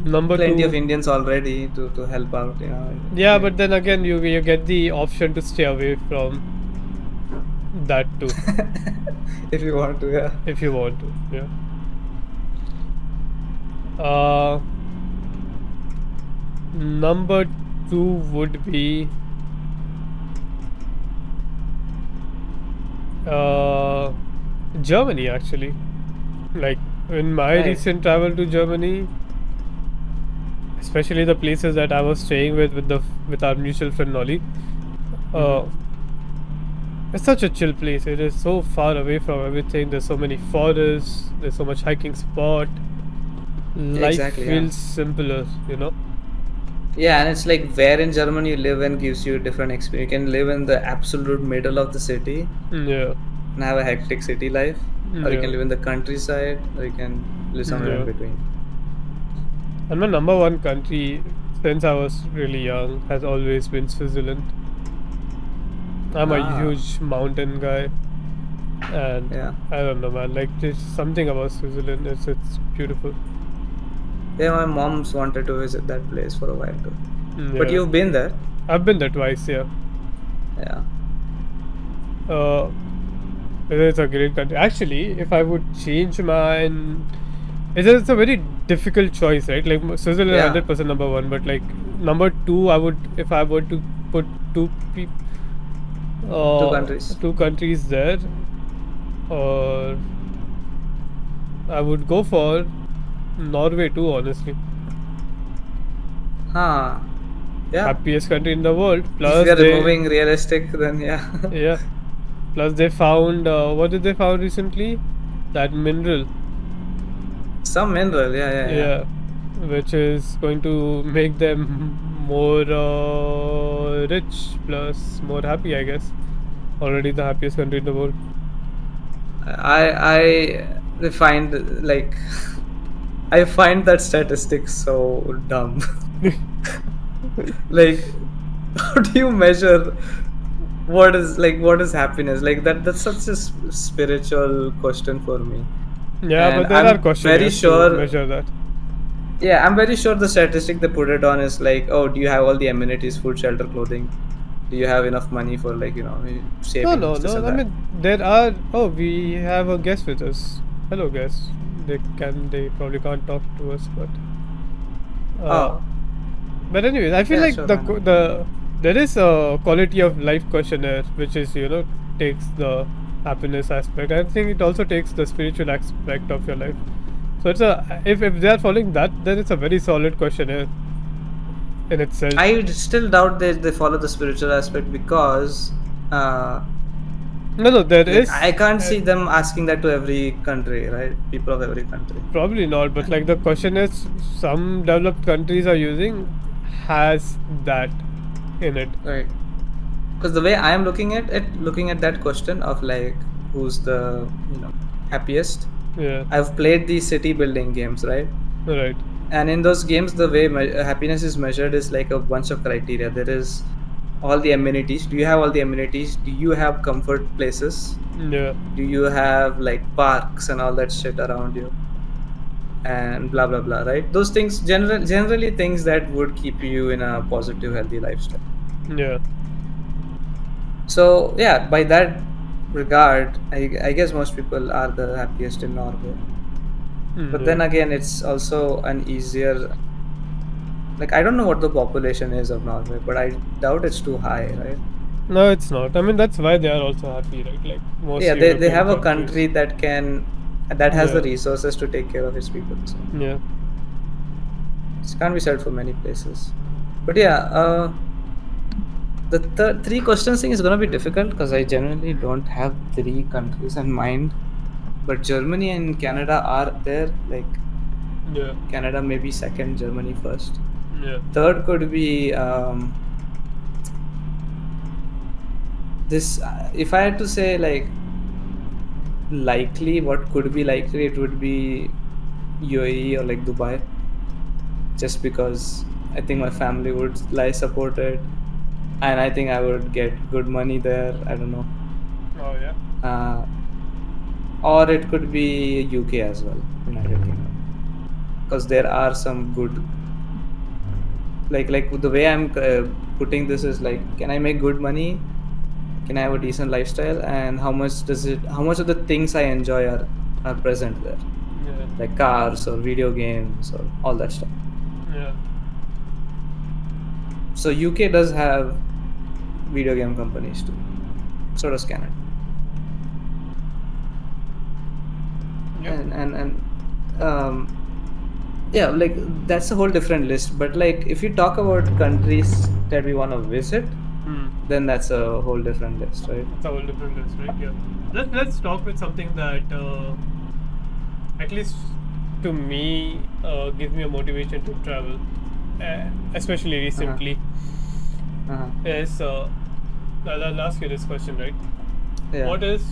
Speaker 1: number
Speaker 2: Plenty of
Speaker 1: two,
Speaker 2: Indians already to help out.
Speaker 1: yeah,
Speaker 2: Like
Speaker 1: but then again, you get the option to stay away from that too
Speaker 2: if you want to, yeah.
Speaker 1: if you want to. Yeah. Uh, number two would be uh, Germany actually. Like in my
Speaker 2: Right.
Speaker 1: recent travel to Germany, especially the places that I was staying with our mutual friend Nolly.
Speaker 2: Mm-hmm.
Speaker 1: Uh, it's such a chill place. It is so far away from everything. There's so many forests. There's so much hiking spot. Life
Speaker 2: Exactly, yeah.
Speaker 1: feels simpler, you know.
Speaker 2: Yeah, and it's like where in Germany you live in gives you a different experience. You can live in the absolute middle of the city
Speaker 1: Yeah,
Speaker 2: and have a hectic city life, or you can
Speaker 1: yeah,
Speaker 2: live in the countryside, or you can live somewhere in
Speaker 1: yeah.
Speaker 2: between.
Speaker 1: And my number one country since I was really young has always been Switzerland. I'm a
Speaker 2: Ah,
Speaker 1: huge mountain guy, and
Speaker 2: yeah.
Speaker 1: I don't know, man. Like there's something about Switzerland. It's beautiful.
Speaker 2: Yeah, my mom's wanted to visit that place for a while too. But
Speaker 1: Yeah,
Speaker 2: you've been there?
Speaker 1: I've been there twice. Yeah.
Speaker 2: Yeah.
Speaker 1: Uh, it's a great country. Actually, if I would change mine, it's a very difficult choice, right? Like Switzerland,
Speaker 2: Yeah.
Speaker 1: 100% number one, but like number two, I would if I were to put two pe-
Speaker 2: Two countries.
Speaker 1: two countries there, or I would go for Norway too. Honestly,
Speaker 2: Huh. Yeah.
Speaker 1: happiest country in the world.
Speaker 2: If we
Speaker 1: Plus
Speaker 2: are
Speaker 1: they,
Speaker 2: removing realistic, then yeah.
Speaker 1: yeah. Plus they found what did they found recently? That mineral.
Speaker 2: Some mineral. Yeah, yeah, yeah.
Speaker 1: Yeah, which is going to make them more rich plus more happy, I guess. Already the happiest country in the world.
Speaker 2: I find like I find that statistic so dumb. Like, how do you measure what is happiness? Like that's such a spiritual question for me.
Speaker 1: Yeah, but
Speaker 2: And
Speaker 1: there are
Speaker 2: I'm very
Speaker 1: questionnaires to
Speaker 2: sure,
Speaker 1: measure that.
Speaker 2: yeah, I'm very sure the statistic they put it on is like, oh, do you have all the amenities, food, shelter, clothing? Do you have enough money for like,
Speaker 1: No, no,
Speaker 2: savings, this
Speaker 1: no.
Speaker 2: and
Speaker 1: I
Speaker 2: that?
Speaker 1: mean, there are. Oh, we have a guest with us. Hello, guest. They can. They probably can't talk to us, but. Uh,
Speaker 2: Oh,
Speaker 1: but anyways, I feel
Speaker 2: yeah,
Speaker 1: like
Speaker 2: sure, why not?
Speaker 1: there is a quality of life questionnaire which is takes the happiness aspect. I think it also takes the spiritual aspect of your life. So it's a if they are following that, then it's a very solid questionnaire in itself.
Speaker 2: I still doubt they follow the spiritual aspect because
Speaker 1: No, no, there
Speaker 2: like
Speaker 1: is
Speaker 2: I can't see them asking that to every country, right? People of every country.
Speaker 1: probably not, but like the questionnaires some developed countries are using has that in it.
Speaker 2: Right. Because the way I am looking at that question of like who's the, happiest.
Speaker 1: Yeah,
Speaker 2: I've played the city building games, right?
Speaker 1: right.
Speaker 2: And in those games, the way happiness is measured is like a bunch of criteria. There is all the amenities. Do you have all the amenities? Do you have comfort places?
Speaker 1: Yeah,
Speaker 2: Do you have like parks and all that shit around you? And blah blah blah, right? Those things generally things that would keep you in a positive, healthy lifestyle.
Speaker 1: yeah,
Speaker 2: So yeah, by that regard, I guess most people are the happiest in Norway. But
Speaker 1: yeah.
Speaker 2: then again, it's also an easier, like I don't know what the population is of Norway, but I doubt it's too high, right?
Speaker 1: No, it's not. I mean, that's why they are also happy, right? Like most
Speaker 2: Yeah, they
Speaker 1: European
Speaker 2: have a
Speaker 1: countries.
Speaker 2: country that has the
Speaker 1: Yeah,
Speaker 2: resources to take care of its people. So
Speaker 1: yeah.
Speaker 2: it can't be said for many places. But yeah, the three questions thing is gonna be difficult because I generally don't have three countries in mind. But Germany and Canada are there. Like
Speaker 1: Yeah.
Speaker 2: Canada maybe second, Germany first.
Speaker 1: Yeah.
Speaker 2: Third could be this. If I had to say like likely, what could be likely, it would be UAE or like Dubai, just because I think my family would support it, and I think I would get good money there. I don't know.
Speaker 1: Oh yeah.
Speaker 2: Uh, or it could be UK as well, United Kingdom, because there are some good, like the way I'm putting this is like, can I make good money? Can I have a decent lifestyle? And how much of the things I enjoy are present there,
Speaker 1: Yeah.
Speaker 2: like cars or video games or all that stuff.
Speaker 1: Yeah.
Speaker 2: So UK does have video game companies too. So does Canada.
Speaker 1: Yep.
Speaker 2: And yeah, like that's a whole different list. But like if you talk about countries that we want to visit,
Speaker 1: Hmm.
Speaker 2: then that's a whole different list, right?
Speaker 1: It's a whole different list, right? Yeah. Let's talk with something that at least to me gives me a motivation to travel, especially
Speaker 2: Uh-huh.
Speaker 1: recently.
Speaker 2: Uh-huh.
Speaker 1: Is I'll ask you this question, right?
Speaker 2: Yeah.
Speaker 1: What is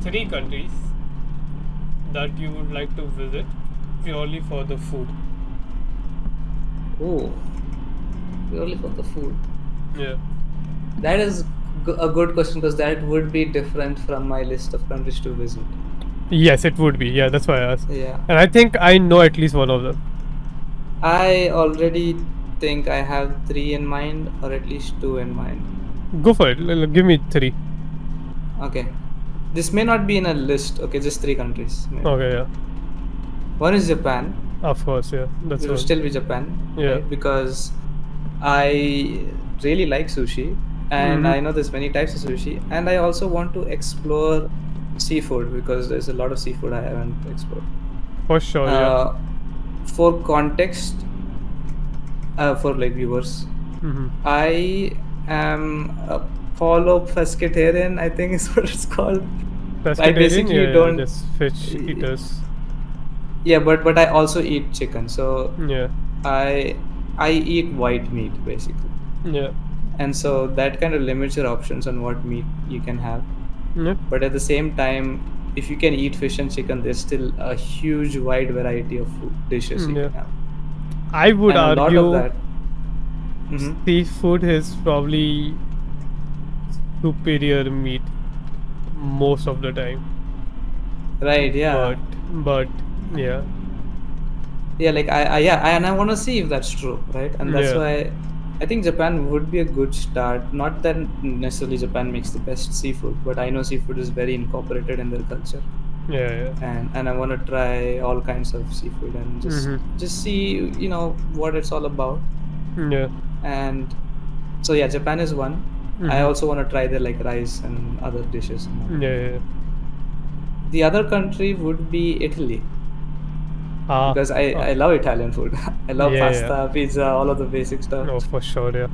Speaker 1: 3 countries that you would like to visit purely for the food?
Speaker 2: Oh, purely for the food.
Speaker 1: Yeah.
Speaker 2: That is a good question, because that would be different from my list of countries to visit.
Speaker 1: Yes, it would be. Yeah, that's why I asked.
Speaker 2: Yeah.
Speaker 1: And I think I know at least one of them.
Speaker 2: I already think I have three in mind, or at least two in mind.
Speaker 1: Go for it. Give me 3.
Speaker 2: Okay. This may not be in a list. Okay, just three countries. Maybe.
Speaker 1: Okay, yeah.
Speaker 2: One is Japan.
Speaker 1: Of course, yeah. That's
Speaker 2: It will
Speaker 1: one.
Speaker 2: still be Japan,
Speaker 1: Yeah.
Speaker 2: right? Because I really like sushi, and I know there's many types of sushi, and I also want to explore seafood, because there's a lot of seafood I haven't explored.
Speaker 1: For sure, yeah.
Speaker 2: For context, for like viewers,
Speaker 1: Mm-hmm.
Speaker 2: I am a follow pescatarian, I think is what it's called. I
Speaker 1: Pescatarian,
Speaker 2: basically
Speaker 1: yeah,
Speaker 2: don't.
Speaker 1: just fish eaters.
Speaker 2: Yeah, but I also eat chicken, so
Speaker 1: Yeah.
Speaker 2: I eat white meat basically,
Speaker 1: Yeah.
Speaker 2: and so that kind of limits your options on what meat you can have.
Speaker 1: Yeah.
Speaker 2: But at the same time, if you can eat fish and chicken, there's still a huge wide variety of dishes you
Speaker 1: Yeah.
Speaker 2: can have,
Speaker 1: I would
Speaker 2: and a lot of
Speaker 1: argue
Speaker 2: that. Mhm.
Speaker 1: seafood is probably superior meat most of the time.
Speaker 2: Right? Yeah.
Speaker 1: But yeah.
Speaker 2: Yeah, like and I want to see if that's true, right? And that's
Speaker 1: Yeah.
Speaker 2: why I think Japan would be a good start. Not that necessarily Japan makes the best seafood, but I know seafood is very incorporated in their culture,
Speaker 1: Yeah.
Speaker 2: and I want to try all kinds of seafood and just see what it's all about.
Speaker 1: Yeah.
Speaker 2: And so yeah, Japan is one. I also want to try their like rice and other dishes and all.
Speaker 1: Yeah.
Speaker 2: The other country would be Italy,
Speaker 1: Ah.
Speaker 2: because I love Italian food. I love
Speaker 1: Yeah,
Speaker 2: pasta, pizza, all of the basic stuff.
Speaker 1: Oh, for sure, yeah.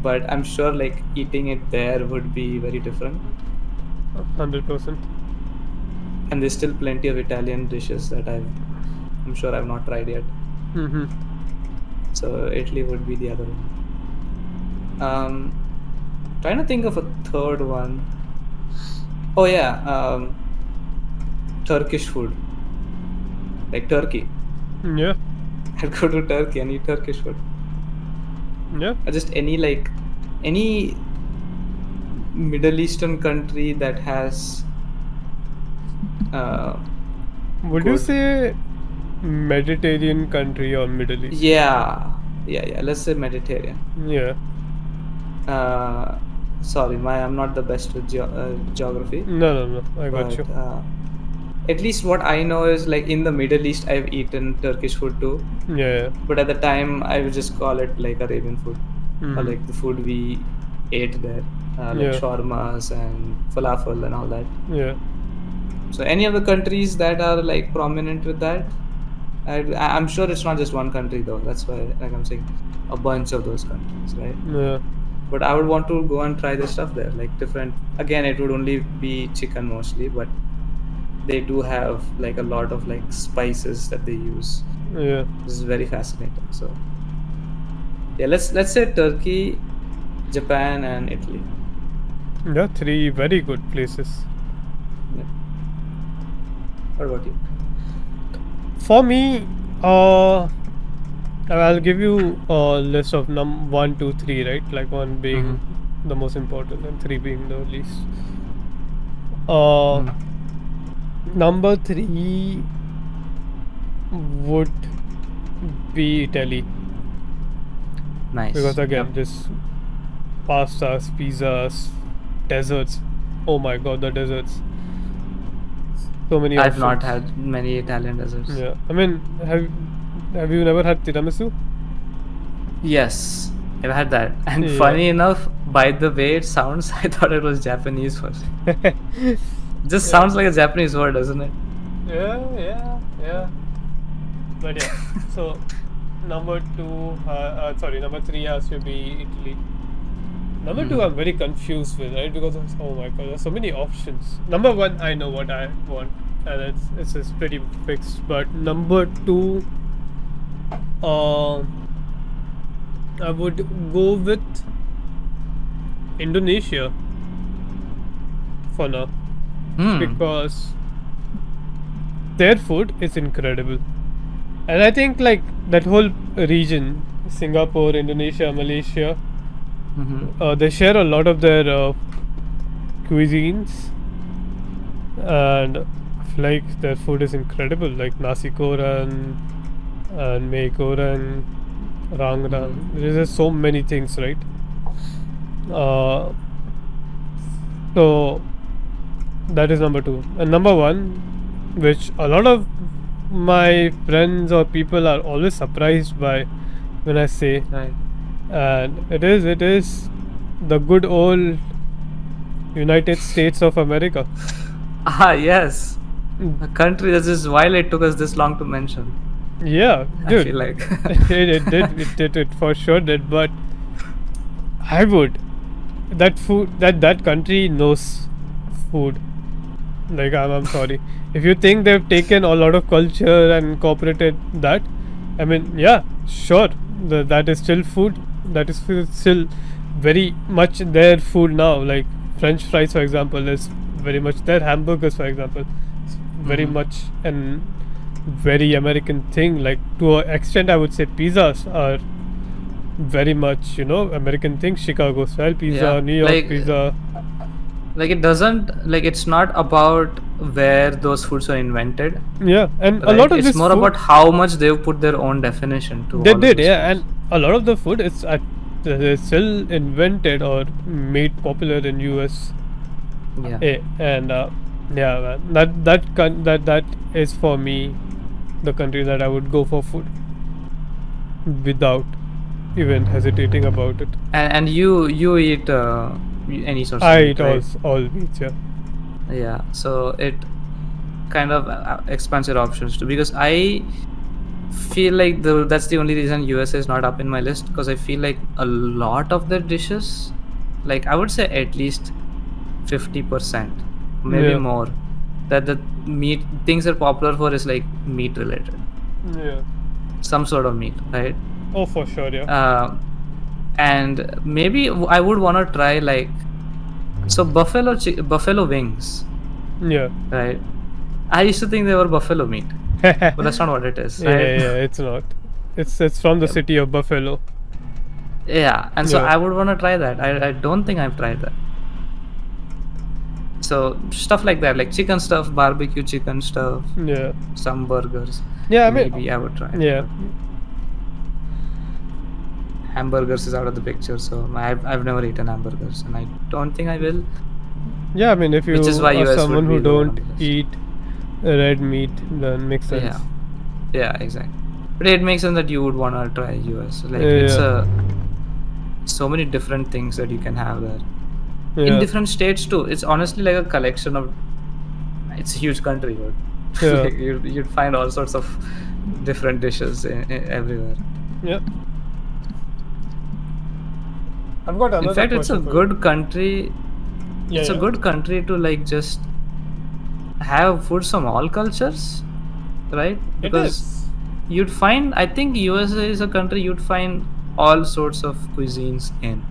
Speaker 2: But I'm sure like eating it there would be very different.
Speaker 1: 100%.
Speaker 2: And there's still plenty of Italian dishes that I'm sure I've not tried yet.
Speaker 1: Mm-hmm.
Speaker 2: So Italy would be the other one. Trying to think of a third one. Oh yeah, Turkish food, like Turkey.
Speaker 1: Yeah.
Speaker 2: I'd go to Turkey and eat Turkish food.
Speaker 1: Yeah.
Speaker 2: Or just any Middle Eastern country that has
Speaker 1: Would you
Speaker 2: good.
Speaker 1: say Mediterranean country or Middle East?
Speaker 2: Yeah. Let's say Mediterranean.
Speaker 1: Yeah.
Speaker 2: Sorry, I'm not the best with geography.
Speaker 1: No. I got
Speaker 2: But
Speaker 1: you.
Speaker 2: at least what I know is like in the Middle East, I've eaten Turkish food too.
Speaker 1: Yeah.
Speaker 2: But at the time, I would just call it like Arabian food, or like the food we ate there, like
Speaker 1: Yeah.
Speaker 2: shawarmas and falafel and all that.
Speaker 1: Yeah.
Speaker 2: So any of the countries that are like prominent with that, I'm sure it's not just one country though. That's why like I'm saying a bunch of those countries, right?
Speaker 1: Yeah.
Speaker 2: But I would want to go and try this stuff there, like different. Again, it would only be chicken mostly, but they do have like a lot of like spices that they use.
Speaker 1: Yeah.
Speaker 2: This is very fascinating. So yeah, let's say Turkey, Japan, and Italy.
Speaker 1: Yeah, three very good places.
Speaker 2: Yeah. What about you?
Speaker 1: For me, I'll give you a list of 1, 2, 3, right? Like one being
Speaker 2: Mm-hmm.
Speaker 1: the most important and three being the least. Uh, Number three would be Italy because
Speaker 2: Nice.
Speaker 1: again,
Speaker 2: Yep.
Speaker 1: just pastas, pizzas, desserts. Oh my god, the desserts! So many
Speaker 2: I've not
Speaker 1: options.
Speaker 2: had many Italian desserts.
Speaker 1: Yeah, I mean, have you never had tiramisu?
Speaker 2: Yes, I've had that. And
Speaker 1: Yeah.
Speaker 2: funny enough, by the way it sounds, I thought it was Japanese first. Just
Speaker 1: Yeah.
Speaker 2: sounds like a Japanese word, doesn't it?
Speaker 1: Yeah. But yeah, so number three has to be Italy. Number two, I'm very confused with, right? Because oh my god, there's so many options. Number one, I know what I want, and it's pretty fixed. But number two, uh, I would go with Indonesia for now
Speaker 2: Hmm.
Speaker 1: because their food is incredible, and I think like that whole region, Singapore, Indonesia, Malaysia,
Speaker 2: Mm-hmm.
Speaker 1: they share a lot of their cuisines, and I feel like their food is incredible, like nasi goreng and mee goreng, rang rang.
Speaker 2: Mm-hmm.
Speaker 1: There's just so many things, right? Uh, so that is number two, and number one, which a lot of my friends or people are always surprised by when I say,
Speaker 2: Right.
Speaker 1: and it is the good old United States of America.
Speaker 2: Ah, yes.
Speaker 1: Mm,
Speaker 2: A country that is why it took us this long to mention.
Speaker 1: yeah,
Speaker 2: I
Speaker 1: dude,
Speaker 2: feel like.
Speaker 1: it for sure did, but I would that country knows food. Like I'm sorry, if you think they've taken a lot of culture and incorporated that, I mean, yeah, sure, that is still food. That is still very much their food now. Like French fries, for example, is very much their hamburgers, for example, it's very
Speaker 2: Mm-hmm.
Speaker 1: much an very American thing. Like to an extent, I would say pizzas are very much American thing. Chicago style pizza,
Speaker 2: Yeah.
Speaker 1: New York pizza.
Speaker 2: Like it doesn't like it's not about where those foods are invented,
Speaker 1: Yeah, and a
Speaker 2: right?
Speaker 1: lot of
Speaker 2: It's
Speaker 1: this
Speaker 2: more
Speaker 1: food
Speaker 2: about how much they've put their own definition to
Speaker 1: they
Speaker 2: all of
Speaker 1: did,
Speaker 2: those
Speaker 1: yeah, and
Speaker 2: foods.
Speaker 1: a lot of the food is still invented or made popular in US.
Speaker 2: Yeah.
Speaker 1: And yeah, man, that is for me the country that I would go for food without even hesitating about it.
Speaker 2: And you eat any sorts of
Speaker 1: I
Speaker 2: meat,
Speaker 1: eat
Speaker 2: right?
Speaker 1: all meats, yeah.
Speaker 2: Yeah. So it kind of expands your options too, because I feel like that's the only reason USA is not up in my list, because I feel like a lot of the dishes, like I would say at least 50%, maybe
Speaker 1: Yeah,
Speaker 2: more, that the meat things are popular for is like meat related,
Speaker 1: yeah.
Speaker 2: some sort of meat, right?
Speaker 1: Oh, for sure, yeah.
Speaker 2: uh, and maybe I would want to try like, so buffalo wings,
Speaker 1: Yeah.
Speaker 2: right? I used to think they were buffalo meat, but that's not what it is, right?
Speaker 1: Yeah, it's not. It's from the city of Buffalo.
Speaker 2: Yeah, and so
Speaker 1: Yeah.
Speaker 2: I would want to try that. I don't think I've tried that. So stuff like that, like chicken stuff, barbecue chicken stuff,
Speaker 1: Yeah.
Speaker 2: some burgers,
Speaker 1: Yeah, I mean,
Speaker 2: maybe I would try.
Speaker 1: yeah.
Speaker 2: But hamburgers is out of the picture, so I've never eaten hamburgers, and I don't think I will.
Speaker 1: Yeah, I mean, if
Speaker 2: Which is
Speaker 1: you
Speaker 2: why
Speaker 1: are
Speaker 2: US
Speaker 1: someone
Speaker 2: would
Speaker 1: who
Speaker 2: be lower
Speaker 1: don't
Speaker 2: on the list.
Speaker 1: eat red meat, then makes sense.
Speaker 2: Yeah, yeah, exactly. But it makes sense that you would want to try US. Like it's
Speaker 1: Yeah.
Speaker 2: so many different things that you can have there in
Speaker 1: Yeah.
Speaker 2: different states too. It's honestly like a collection of. It's a huge country, but
Speaker 1: Yeah.
Speaker 2: like you'd find all sorts of different dishes everywhere.
Speaker 1: Yeah. I've got
Speaker 2: In
Speaker 1: another
Speaker 2: fact, it's a
Speaker 1: question for you.
Speaker 2: good country.
Speaker 1: Yeah,
Speaker 2: It's a
Speaker 1: yeah.
Speaker 2: good country to like just have foods from all cultures, right?
Speaker 1: It
Speaker 2: Because
Speaker 1: is.
Speaker 2: you'd find, I think USA is a country you'd find all sorts of cuisines in,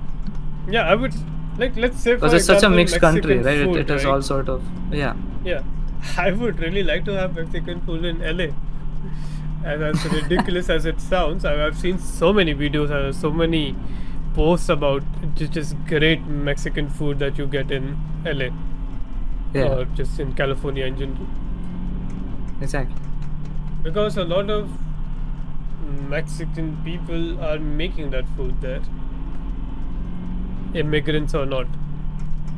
Speaker 1: Yeah, I would like, let's say
Speaker 2: because
Speaker 1: for
Speaker 2: it's such a
Speaker 1: example
Speaker 2: mixed country,
Speaker 1: Mexican
Speaker 2: right? It
Speaker 1: food,
Speaker 2: has
Speaker 1: right?
Speaker 2: all sort of, yeah.
Speaker 1: Yeah, I would really like to have Mexican food in LA. As ridiculous as it sounds, I've seen so many videos, so many posts about just great Mexican food that you get in LA
Speaker 2: Yeah,
Speaker 1: or just in California in general.
Speaker 2: exactly.
Speaker 1: Because a lot of Mexican people are making that food there, immigrants or not.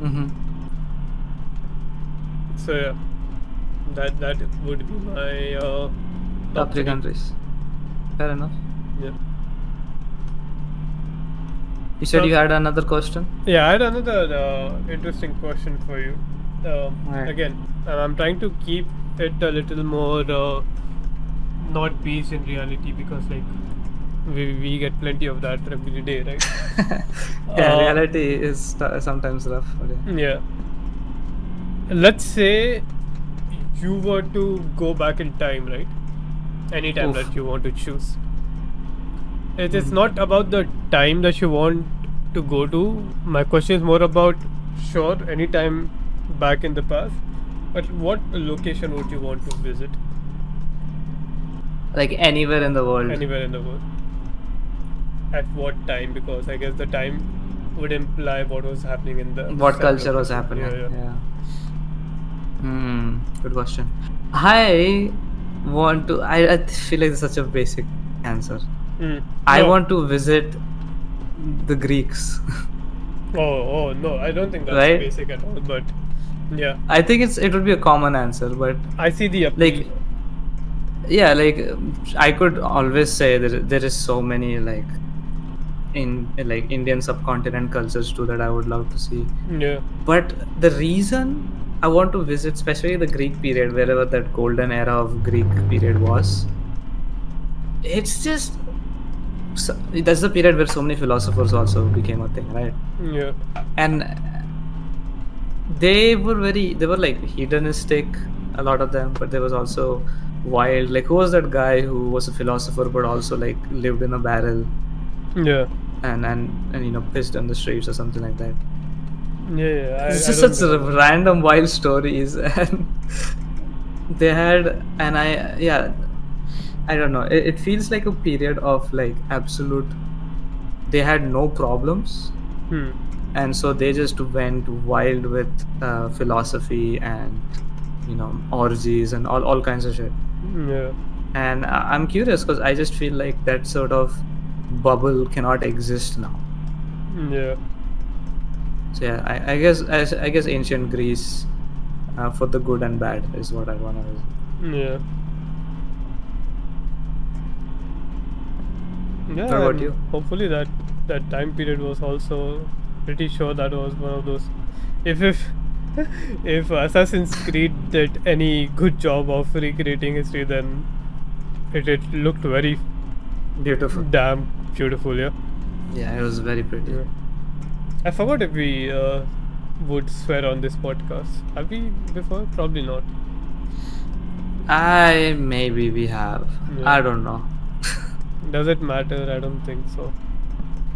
Speaker 2: Mm-hmm.
Speaker 1: So yeah, that would be my
Speaker 2: Top
Speaker 1: top
Speaker 2: three
Speaker 1: three.
Speaker 2: countries. Fair enough.
Speaker 1: Yeah.
Speaker 2: You said
Speaker 1: So
Speaker 2: you had another question.
Speaker 1: yeah, I had another interesting question for you.
Speaker 2: Right.
Speaker 1: Again, I'm trying to keep it a little more not based in reality because like we get plenty of that every day, right?
Speaker 2: Yeah,
Speaker 1: Uh,
Speaker 2: reality is sometimes rough. But yeah.
Speaker 1: yeah. Let's say you were to go back in time, right? Anytime
Speaker 2: Oof.
Speaker 1: that you want to choose. It is
Speaker 2: Mm-hmm.
Speaker 1: not about the time that you want to go to. My question is more about sure, anytime back in the past. But what location would you want to visit?
Speaker 2: Like anywhere in the world.
Speaker 1: Anywhere in the world. At what time? Because I guess the time would imply what was happening in the
Speaker 2: What
Speaker 1: said
Speaker 2: culture was
Speaker 1: location. Yeah,
Speaker 2: happening?
Speaker 1: yeah.
Speaker 2: Yeah. Hmm. Good question. I want to. I feel like it's such a basic answer. I
Speaker 1: No.
Speaker 2: want to visit the Greeks,
Speaker 1: Oh, no. I don't think that's
Speaker 2: right?
Speaker 1: basic at all. But yeah,
Speaker 2: I think it would be a common answer, but
Speaker 1: I see the appeal.
Speaker 2: like yeah, like I could always say that there is so many like Indian subcontinent cultures too that I would love to see.
Speaker 1: Yeah.
Speaker 2: But the reason I want to visit, especially the Greek period, wherever that golden era of Greek period was, it's just that's the period where so many philosophers also became a thing, right?
Speaker 1: Yeah.
Speaker 2: And they were like hedonistic, a lot of them, but there was also wild. Like who was that guy who was a philosopher but also like lived in a barrel
Speaker 1: Yeah.
Speaker 2: and pissed on the streets or something like that.
Speaker 1: Yeah,
Speaker 2: It's
Speaker 1: I
Speaker 2: just
Speaker 1: don't
Speaker 2: such
Speaker 1: remember.
Speaker 2: random wild stories, and they had, and I don't know. It feels like a period of like absolute. They had no problems,
Speaker 1: Hmm.
Speaker 2: and so they just went wild with philosophy and orgies and all kinds of shit.
Speaker 1: Yeah.
Speaker 2: And I'm curious because I just feel like that sort of bubble cannot exist now.
Speaker 1: Yeah.
Speaker 2: So yeah, I guess ancient Greece, for the good and bad, is what I want to visit.
Speaker 1: Yeah.
Speaker 2: What
Speaker 1: Yeah,
Speaker 2: about
Speaker 1: and
Speaker 2: you?
Speaker 1: hopefully that time period was also pretty sure that was one of those. If if Assassin's Creed did any good job of recreating history, then it looked very
Speaker 2: Beautiful.
Speaker 1: damn beautiful. Yeah.
Speaker 2: Yeah, it was very pretty.
Speaker 1: Yeah. I forgot if we would swear on this podcast. Have we before? Probably not.
Speaker 2: I maybe we have.
Speaker 1: Yeah.
Speaker 2: I don't know.
Speaker 1: Does it matter? I don't think so.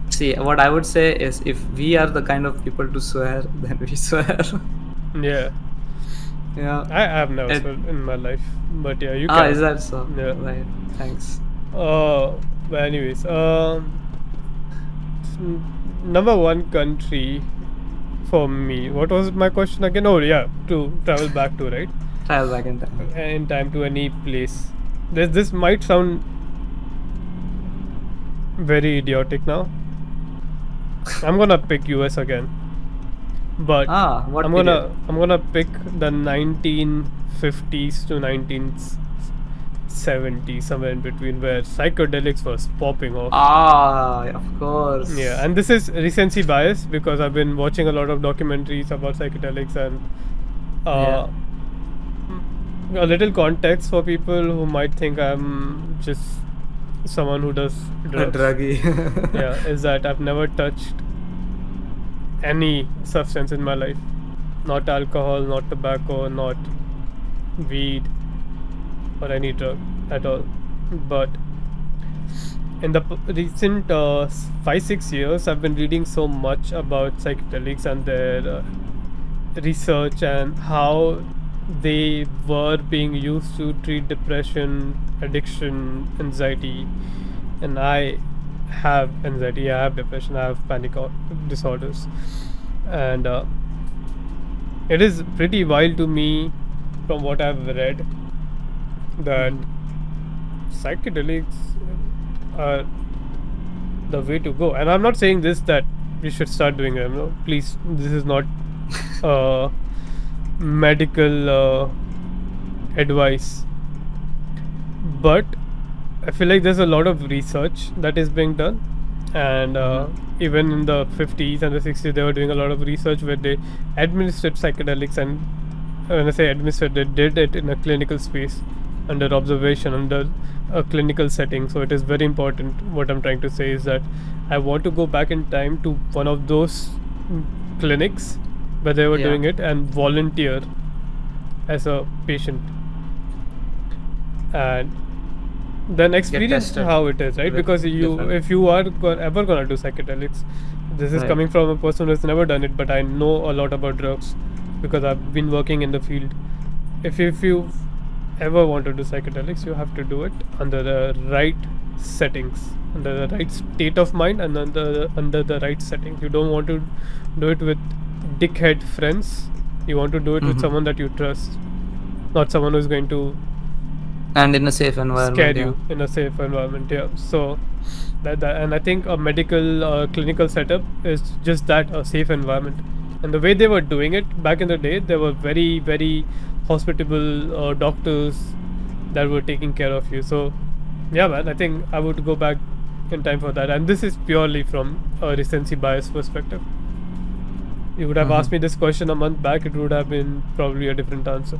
Speaker 2: See, what I would say is if we are the kind of people to swear, then we swear.
Speaker 1: Yeah.
Speaker 2: Yeah.
Speaker 1: I have never
Speaker 2: It,
Speaker 1: swear in my life, but yeah, you can.
Speaker 2: is that so?
Speaker 1: Yeah.
Speaker 2: Right. Thanks.
Speaker 1: But anyways, number one country for me. What was my question again? Oh yeah, to travel back to, right?
Speaker 2: Travel back in time.
Speaker 1: In time to any place. This might sound very idiotic now. I'm gonna pick US again, but
Speaker 2: What period?
Speaker 1: I'm gonna pick the 1950s to 1970s, somewhere in between, where psychedelics was popping off.
Speaker 2: Of course.
Speaker 1: Yeah, and this is recency bias because I've been watching a lot of documentaries about psychedelics and
Speaker 2: Yeah.
Speaker 1: uh, a little context for people who might think I'm just someone who does
Speaker 2: A
Speaker 1: drugs.
Speaker 2: druggie.
Speaker 1: Yeah, is that I've never touched any substance in my life. Not alcohol, not tobacco, not weed, or any drug at all. But in the recent 5-6 years, I've been reading so much about psychedelics and their research and how they were being used to treat depression, addiction, anxiety. And I have anxiety, I have depression, I have panic disorders. And it is pretty wild to me, from what I've read, that psychedelics are the way to go. And I'm not saying this that we should start doing them. No, please, this is not medical advice. But I feel like there's a lot of research that is being done, and even in the 50s and the 60s, they were doing a lot of research where they administered psychedelics, and when I say administered, they did it in a clinical space, under observation, under a clinical setting. So it is very important. What I'm trying to say is that I want to go back in time to one of those clinics where they were
Speaker 2: Yeah.
Speaker 1: doing it and volunteer as a patient, and then experience
Speaker 2: tested
Speaker 1: how it is, right?
Speaker 2: with
Speaker 1: Because
Speaker 2: different-
Speaker 1: if you are ever gonna do psychedelics, this is
Speaker 2: Right.
Speaker 1: coming from a person who's never done it, but I know a lot about drugs because I've been working in the field. If you ever want to do psychedelics, you have to do it under the right settings, under the right state of mind, and under the right settings. You don't want to do it with dickhead friends. You want to do it with someone that you trust, not someone who's going to
Speaker 2: And in a safe environment.
Speaker 1: scare
Speaker 2: yeah.
Speaker 1: you in a safe environment. Yeah. So and I think a medical clinical setup is just that, a safe environment. And the way they were doing it back in the day, they were very, very hospitable doctors that were taking care of you. So yeah, man, I think I would go back in time for that. And this is purely from a recency bias perspective. You would have asked me this question a month back, it would have been probably a different answer.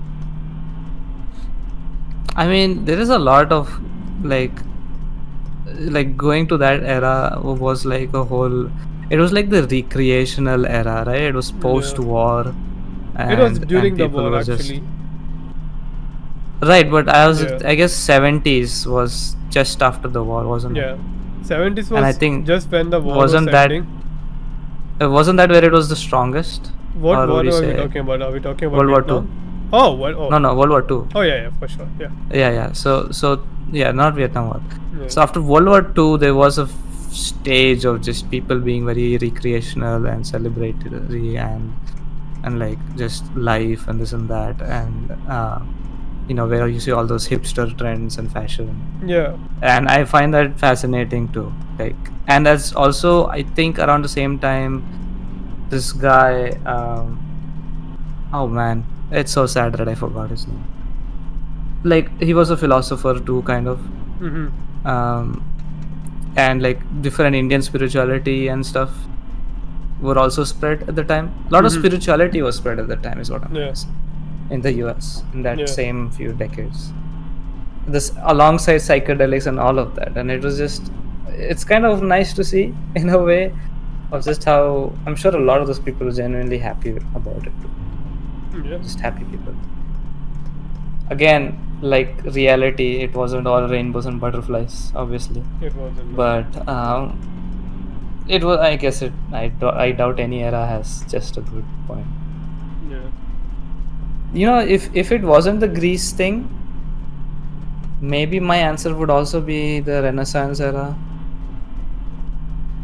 Speaker 2: I mean, there is a lot of like going to that era was like a whole. It was like the recreational era, right? It was post-war, and
Speaker 1: It was during the
Speaker 2: people
Speaker 1: war,
Speaker 2: were just
Speaker 1: actually.
Speaker 2: right. But
Speaker 1: Yeah.
Speaker 2: I guess 70s was just after the war, wasn't it?
Speaker 1: Yeah. 70s was
Speaker 2: And I think
Speaker 1: just when the war
Speaker 2: wasn't
Speaker 1: was
Speaker 2: that
Speaker 1: ending.
Speaker 2: wasn't that where it was the strongest?
Speaker 1: What
Speaker 2: Or
Speaker 1: war
Speaker 2: would you
Speaker 1: are we
Speaker 2: say
Speaker 1: talking about? Are we talking about
Speaker 2: World War
Speaker 1: Vietnam?
Speaker 2: Two?
Speaker 1: Oh, what? Oh.
Speaker 2: No, World War Two.
Speaker 1: Oh, yeah, for sure. Yeah.
Speaker 2: Yeah. So yeah, not Vietnam War.
Speaker 1: Yeah.
Speaker 2: So after World War Two, there was a stage of just people being very recreational and celebratory and like just life and this and that, and where you see all those hipster trends and fashion.
Speaker 1: Yeah.
Speaker 2: And I find that fascinating too. Like, and that's also, I think, around the same time, this guy. Oh man, it's so sad that I forgot his name. Like, he was a philosopher too, kind of.
Speaker 1: Mm-hmm.
Speaker 2: And like different Indian spirituality and stuff were also spread at the time. A lot of spirituality was spread at the time, is what I'm
Speaker 1: Yeah.
Speaker 2: saying, in the US in that
Speaker 1: Yeah.
Speaker 2: same few decades. This alongside psychedelics and all of that, and it was just, it's kind of nice to see in a way of just how I'm sure a lot of those people are genuinely happy about it too.
Speaker 1: Yeah.
Speaker 2: Just happy people. Again, like reality, it wasn't all rainbows and butterflies, obviously.
Speaker 1: It wasn't.
Speaker 2: But it was, I guess it. I doubt any era has just a good point.
Speaker 1: Yeah.
Speaker 2: If it wasn't the Greece thing, maybe my answer would also be the Renaissance era.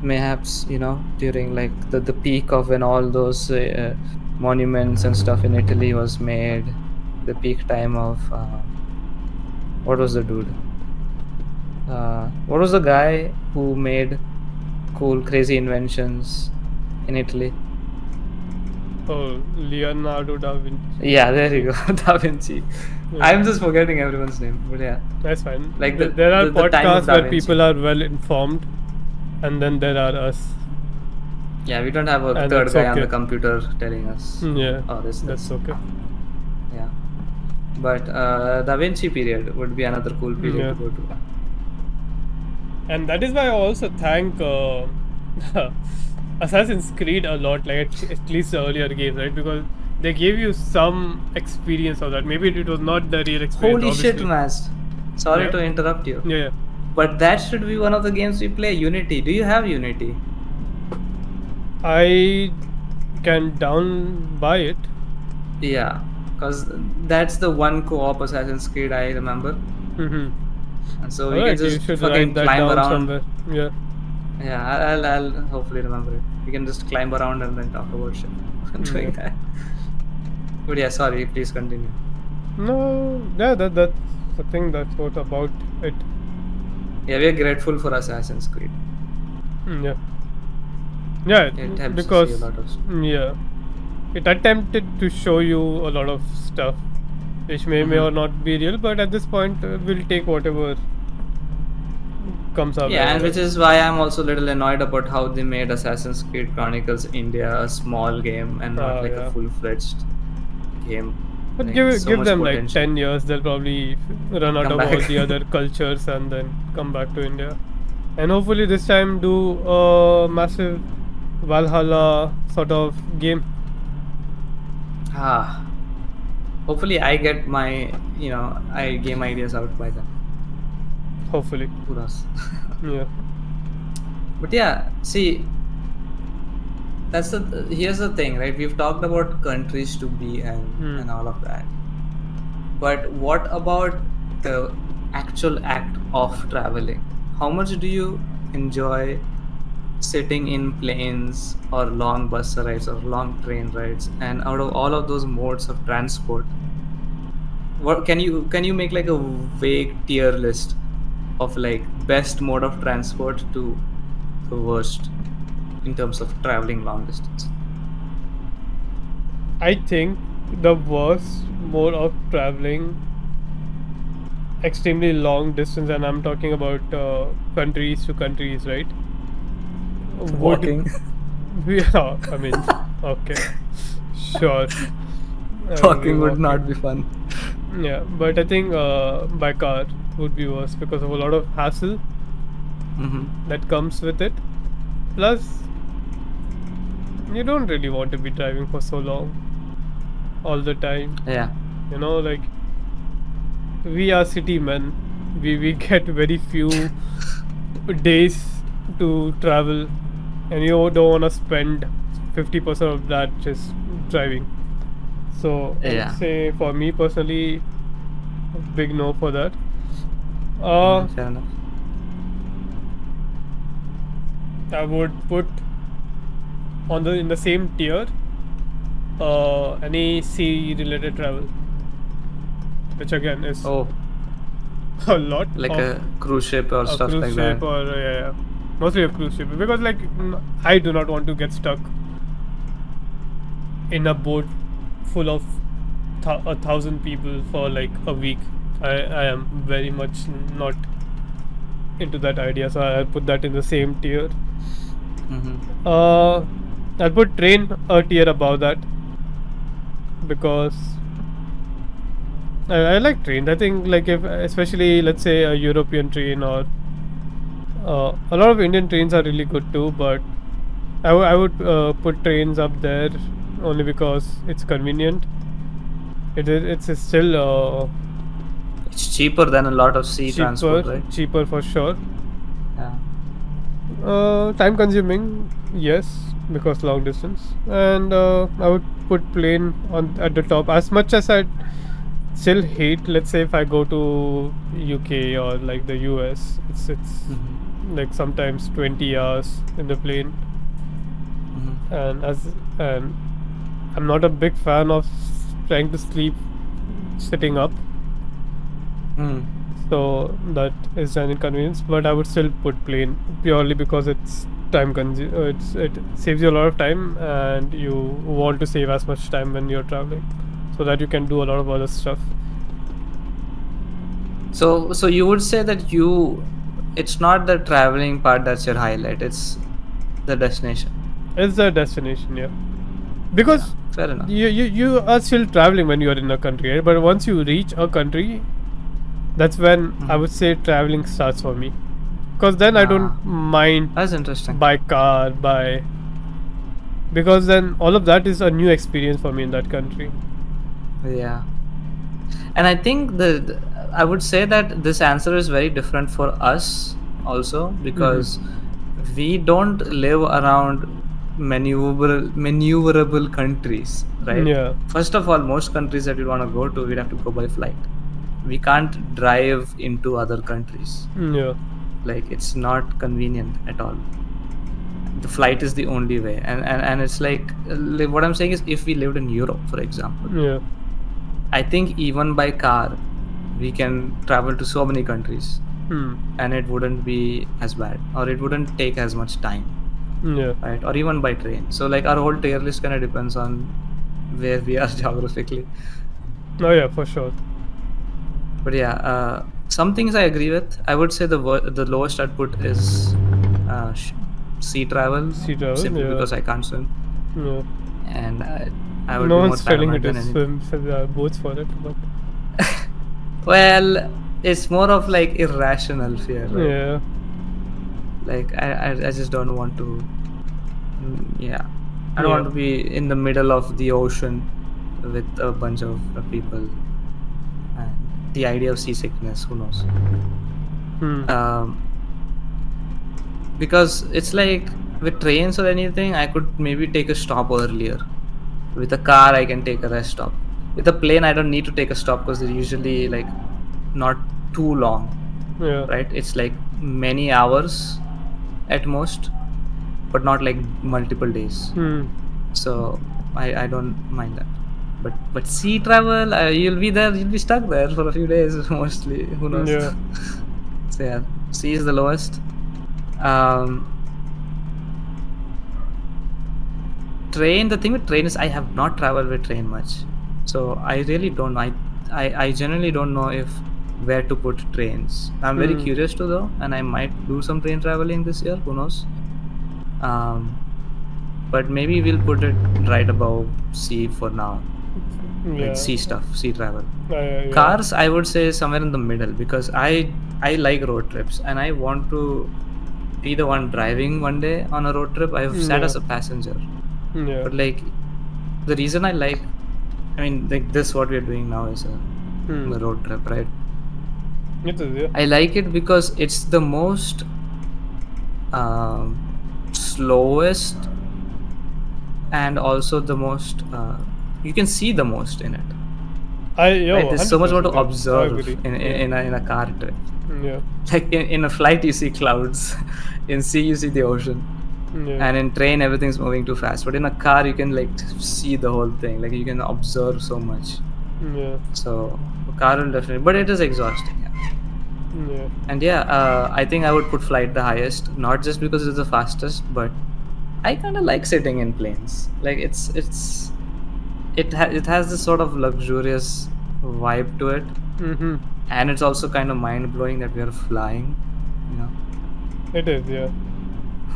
Speaker 2: Mayhaps, during like the peak of when all those monuments and stuff in Italy was made, the peak time of what was the dude? What was the guy who made cool, crazy inventions in Italy?
Speaker 1: Oh, Leonardo da Vinci.
Speaker 2: Yeah, there you go, Da Vinci.
Speaker 1: Yeah.
Speaker 2: I'm just forgetting everyone's name, but yeah.
Speaker 1: That's fine.
Speaker 2: Like
Speaker 1: There are
Speaker 2: the time of
Speaker 1: podcasts
Speaker 2: Da
Speaker 1: where
Speaker 2: Vinci.
Speaker 1: people are well informed, and then there are us.
Speaker 2: Yeah, we don't have a
Speaker 1: And
Speaker 2: third
Speaker 1: that's
Speaker 2: guy on
Speaker 1: okay.
Speaker 2: the computer telling us.
Speaker 1: Yeah.
Speaker 2: Oh, this.
Speaker 1: That's okay.
Speaker 2: Yeah. But Da Vinci period would be another cool period
Speaker 1: Yeah.
Speaker 2: to go to.
Speaker 1: And that is why I also thank Assassin's Creed a lot, like at least the earlier games, right? Because they gave you some experience of that. Maybe it was not the real experience,
Speaker 2: Holy shit,
Speaker 1: obviously.
Speaker 2: Mas. Sorry
Speaker 1: Yeah,
Speaker 2: to interrupt you.
Speaker 1: yeah, yeah.
Speaker 2: But that should be one of the games we play, Unity. Do you have Unity?
Speaker 1: I can down buy it.
Speaker 2: Yeah, because that's the one co-op Assassin's Creed I remember.
Speaker 1: Mm-hmm.
Speaker 2: And so
Speaker 1: All
Speaker 2: we can
Speaker 1: right, you
Speaker 2: just
Speaker 1: should
Speaker 2: fucking
Speaker 1: write that
Speaker 2: climb
Speaker 1: down
Speaker 2: around.
Speaker 1: somewhere. Yeah.
Speaker 2: Yeah, I'll hopefully remember it. We can just climb around and then talk about shit.
Speaker 1: Yeah.
Speaker 2: Doing that. But yeah, sorry, please continue.
Speaker 1: No, yeah, that's the thing. That's what about it.
Speaker 2: Yeah, we are grateful for Assassin's Creed.
Speaker 1: Yeah, yeah,
Speaker 2: It helps us see a
Speaker 1: because
Speaker 2: lot of stuff.
Speaker 1: yeah, it attempted to show you a lot of stuff, which may or
Speaker 2: Mm-hmm.
Speaker 1: not be real, but at this point, we'll take whatever comes our way,
Speaker 2: Yeah, and
Speaker 1: right?
Speaker 2: which is why I'm also a little annoyed about how they made Assassin's Creed Chronicles India a small game and not like a
Speaker 1: Yeah.
Speaker 2: full-fledged game.
Speaker 1: But
Speaker 2: Like so
Speaker 1: give
Speaker 2: much
Speaker 1: them like
Speaker 2: potential.
Speaker 1: 10 years, they'll probably run out
Speaker 2: Come
Speaker 1: of all
Speaker 2: back.
Speaker 1: the other cultures and then come back to India. And hopefully this time do a massive Valhalla sort of game.
Speaker 2: Ah, hopefully I get my game ideas out by then.
Speaker 1: Hopefully.
Speaker 2: Puras.
Speaker 1: Yeah.
Speaker 2: But yeah, see, that's the here's the thing, right? We've talked about countries to be
Speaker 1: Hmm.
Speaker 2: and all of that. But what about the actual act of traveling? How much do you enjoy sitting in planes or long bus rides or long train rides? And out of all of those modes of transport, what can you make like a vague tier list of like best mode of transport to the worst in terms of traveling long distance?
Speaker 1: I think the worst mode of traveling extremely long distance, and I'm talking about countries to countries, right? Would
Speaker 2: Walking.
Speaker 1: yeah, I mean, okay, sure. We
Speaker 2: Walking would
Speaker 1: walking.
Speaker 2: not be fun.
Speaker 1: Yeah, but I think by car would be worse because of a lot of hassle
Speaker 2: Mm-hmm.
Speaker 1: that comes with it. Plus, you don't really want to be driving for so long all the time.
Speaker 2: Yeah.
Speaker 1: Like we are city men. We get very few days to travel, and you don't want to spend 50% of that just driving. So I would
Speaker 2: Yeah.
Speaker 1: say for me personally, big no for that. Uh,
Speaker 2: Fair enough.
Speaker 1: I would put on the in the same tier any sea related travel, which again is
Speaker 2: Oh,
Speaker 1: a lot
Speaker 2: like
Speaker 1: of
Speaker 2: a cruise ship or
Speaker 1: a
Speaker 2: stuff
Speaker 1: cruise
Speaker 2: like
Speaker 1: ship
Speaker 2: that.
Speaker 1: or yeah, mostly a cruise ship because like I do not want to get stuck in a boat full of 1,000 people for like a week. I am very much not into that idea, so I'll put that in the same tier.
Speaker 2: Mm-hmm.
Speaker 1: Uh, I'll put train a tier above that because I like trains. I think like if especially let's say a European train or a lot of Indian trains are really good too, but I would put trains up there only because it's convenient. It's still
Speaker 2: It's cheaper than a lot of sea
Speaker 1: cheaper
Speaker 2: transport, right?
Speaker 1: cheaper for sure.
Speaker 2: Yeah.
Speaker 1: Time consuming, yes, because long distance, and I would put plane on at the top. As much as I still hate, let's say if I go to UK or like the US, it's
Speaker 2: Mm-hmm.
Speaker 1: like sometimes 20 hours in the plane,
Speaker 2: Mm-hmm.
Speaker 1: and I'm not a big fan of trying to sleep sitting up.
Speaker 2: Mm.
Speaker 1: So that is an inconvenience, but I would still put plane purely because it's it saves you a lot of time, and you want to save as much time when you're traveling, so that you can do a lot of other stuff.
Speaker 2: So you would say that it's not the traveling part that's your highlight. It's the destination.
Speaker 1: It's the destination, yeah,
Speaker 2: Yeah.
Speaker 1: because
Speaker 2: Fair enough.
Speaker 1: you are still traveling when you are in a country, right? But once you reach a country, that's when I
Speaker 2: Mm-hmm.
Speaker 1: would say traveling starts for me, because then I don't
Speaker 2: Ah,
Speaker 1: mind
Speaker 2: that's interesting.
Speaker 1: by car, by because then all of that is a new experience for me in that country.
Speaker 2: Yeah. And I think I would say that this answer is very different for us also, because we don't live around maneuverable countries, right?
Speaker 1: Yeah,
Speaker 2: First of all, most countries that we want to go to, we'd have to go by flight. We can't drive into other countries.
Speaker 1: yeah,
Speaker 2: Like, it's not convenient at all. The flight is the only way. And it's like what I'm saying is, if we lived in Europe, for example,
Speaker 1: yeah,
Speaker 2: I think even by car, we can travel to so many countries,
Speaker 1: hmm,
Speaker 2: and it wouldn't be as bad, or it wouldn't take as much time,
Speaker 1: yeah.
Speaker 2: right? Or even by train. So, like, our whole tier list kind of depends on where we are geographically.
Speaker 1: Oh yeah, for sure.
Speaker 2: But yeah, some things I agree with. I would say the lowest I'd put is uh, sh- sea travel,
Speaker 1: Sea travel,
Speaker 2: simply
Speaker 1: yeah,
Speaker 2: because I can't swim,
Speaker 1: yeah.
Speaker 2: and I would
Speaker 1: No
Speaker 2: be more
Speaker 1: one's telling you
Speaker 2: paranoid
Speaker 1: to
Speaker 2: than anything.
Speaker 1: swim, so there are boats for it, but
Speaker 2: Well, it's more of like irrational fear, right?
Speaker 1: yeah,
Speaker 2: Like, I just don't want to. Yeah, I don't
Speaker 1: yeah,
Speaker 2: want to be in the middle of the ocean with a bunch of people. And the idea of seasickness, who knows?
Speaker 1: hmm,
Speaker 2: Um, because it's like, with trains or anything, I could maybe take a stop earlier. With a car, I can take a rest stop. With a plane, I don't need to take a stop because they're usually like not too long,
Speaker 1: yeah,
Speaker 2: right? It's like many hours at most, but not like multiple days.
Speaker 1: hmm,
Speaker 2: So I don't mind that. But sea travel, you'll be there, you'll be stuck there for a few days mostly. Who knows?
Speaker 1: yeah,
Speaker 2: So yeah, sea is the lowest. Um, Train. The thing with train is, I have not traveled with train much, so I really don't know. I generally don't know if where to put trains. I'm very
Speaker 1: hmm,
Speaker 2: curious to though, and I might do some train traveling this year. Who knows? Um, but maybe we'll put it right above sea for now, like
Speaker 1: yeah,
Speaker 2: sea travel.
Speaker 1: yeah,
Speaker 2: Cars, I would say somewhere in the middle, because I like road trips, and I want to be the one driving one day on a road trip. I've sat
Speaker 1: yeah,
Speaker 2: as a passenger,
Speaker 1: yeah,
Speaker 2: but like, the reason I like, I mean, like, this what we're doing now is
Speaker 1: hmm.
Speaker 2: a road trip, right?
Speaker 1: It is, yeah,
Speaker 2: I like it because it's the most um, slowest, and also the most you can see the most in it, right?
Speaker 1: yo,
Speaker 2: There's so much more to
Speaker 1: 100%, I
Speaker 2: observe
Speaker 1: agree,
Speaker 2: in
Speaker 1: yeah,
Speaker 2: in a car trip.
Speaker 1: yeah,
Speaker 2: Like, in a flight, you see clouds. In sea, you see the ocean.
Speaker 1: yeah,
Speaker 2: And in train, everything's moving too fast. But in a car, you can like see the whole thing. Like, you can observe so much.
Speaker 1: yeah,
Speaker 2: So a car will definitely, but it is exhausting. Yeah.
Speaker 1: yeah,
Speaker 2: And yeah, I think I would put flight the highest, not just because it's the fastest, but I kind of like sitting in planes. Like, it has this sort of luxurious vibe to it,
Speaker 1: mm-hmm.
Speaker 2: and it's also kind of mind blowing that we are flying. You know,
Speaker 1: It is, yeah,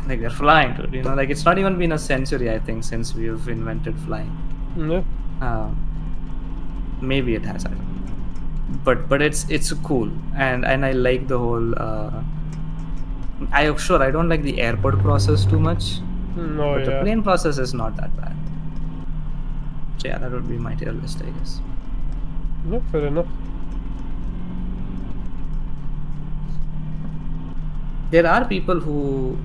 Speaker 2: like, they're flying to it. You know, like, it's not even been a century, I think, since we've invented flying.
Speaker 1: yeah,
Speaker 2: Um, Maybe it has. I don't know. But it's cool, and I like the whole. I don't like the airport process too much,
Speaker 1: no,
Speaker 2: but the
Speaker 1: yeah,
Speaker 2: plane process is not that bad. So yeah, that would be my tier list, I guess.
Speaker 1: yeah, fair enough,
Speaker 2: There are people who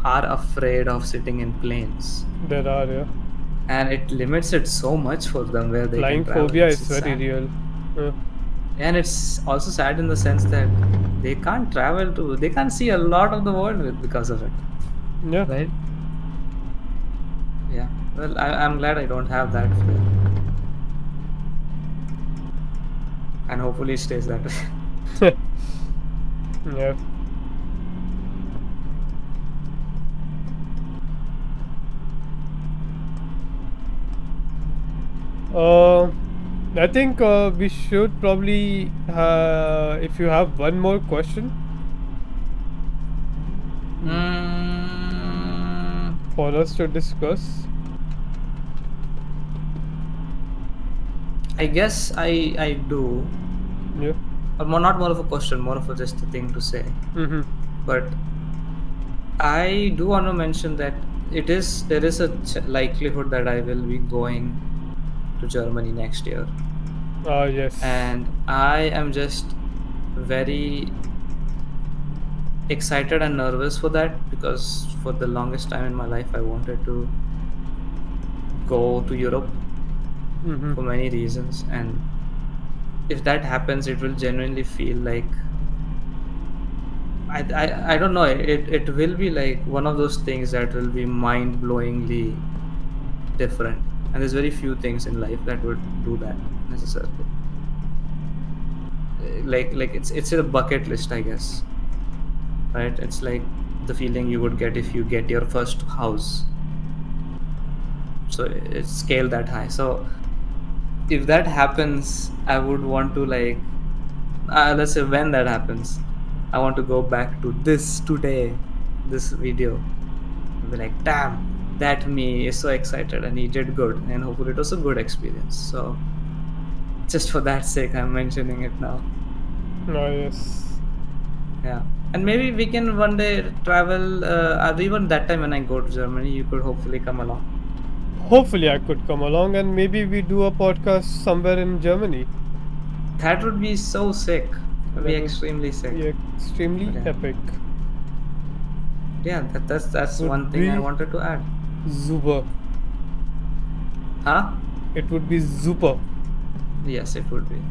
Speaker 2: are afraid of sitting in planes,
Speaker 1: there are, yeah,
Speaker 2: and it limits it so much for them where they can
Speaker 1: flying
Speaker 2: travel.
Speaker 1: phobia
Speaker 2: It's
Speaker 1: is very
Speaker 2: sad.
Speaker 1: real, yeah,
Speaker 2: And it's also sad in the sense that they can't see a lot of the world because of it,
Speaker 1: yeah,
Speaker 2: right? Yeah. Well, I'm glad I don't have that fear, and hopefully it stays that way.
Speaker 1: yeah. Uh, I think we should probably, if you have one more question
Speaker 2: Mm,
Speaker 1: for us to discuss.
Speaker 2: I guess I do,
Speaker 1: Yeah.
Speaker 2: or not more of a question, more of a just a thing to say.
Speaker 1: Mm-hmm.
Speaker 2: But I do want to mention that there is a likelihood that I will be going to Germany next year,
Speaker 1: Yes.
Speaker 2: and I am just very excited and nervous for that, because for the longest time in my life I wanted to go to Europe
Speaker 1: Mm-hmm.
Speaker 2: for many reasons, and if that happens, it will genuinely feel like I don't know. It will be like one of those things that will be mind blowingly different, and there's very few things in life that would do that necessarily. Like it's a bucket list, I guess, right? It's like the feeling you would get if you get your first house. So it's scale that high. So if that happens, I would want to like let's say when that happens, I want to go back to this today, this video, and be like, damn, that me is so excited and he did good, and hopefully it was a good experience. So just for that sake, I'm mentioning it now.
Speaker 1: Yes.
Speaker 2: Yeah, and maybe we can one day travel. Even that time when I go to Germany, you could hopefully come along.
Speaker 1: Hopefully, I could come along and maybe we do a podcast somewhere in Germany.
Speaker 2: That would be so sick. It would be
Speaker 1: That would
Speaker 2: extremely sick.
Speaker 1: be extremely
Speaker 2: But yeah,
Speaker 1: epic.
Speaker 2: yeah, that's one
Speaker 1: Would
Speaker 2: thing I
Speaker 1: be
Speaker 2: wanted to add.
Speaker 1: super.
Speaker 2: Huh?
Speaker 1: It would be super.
Speaker 2: Yes, it would be.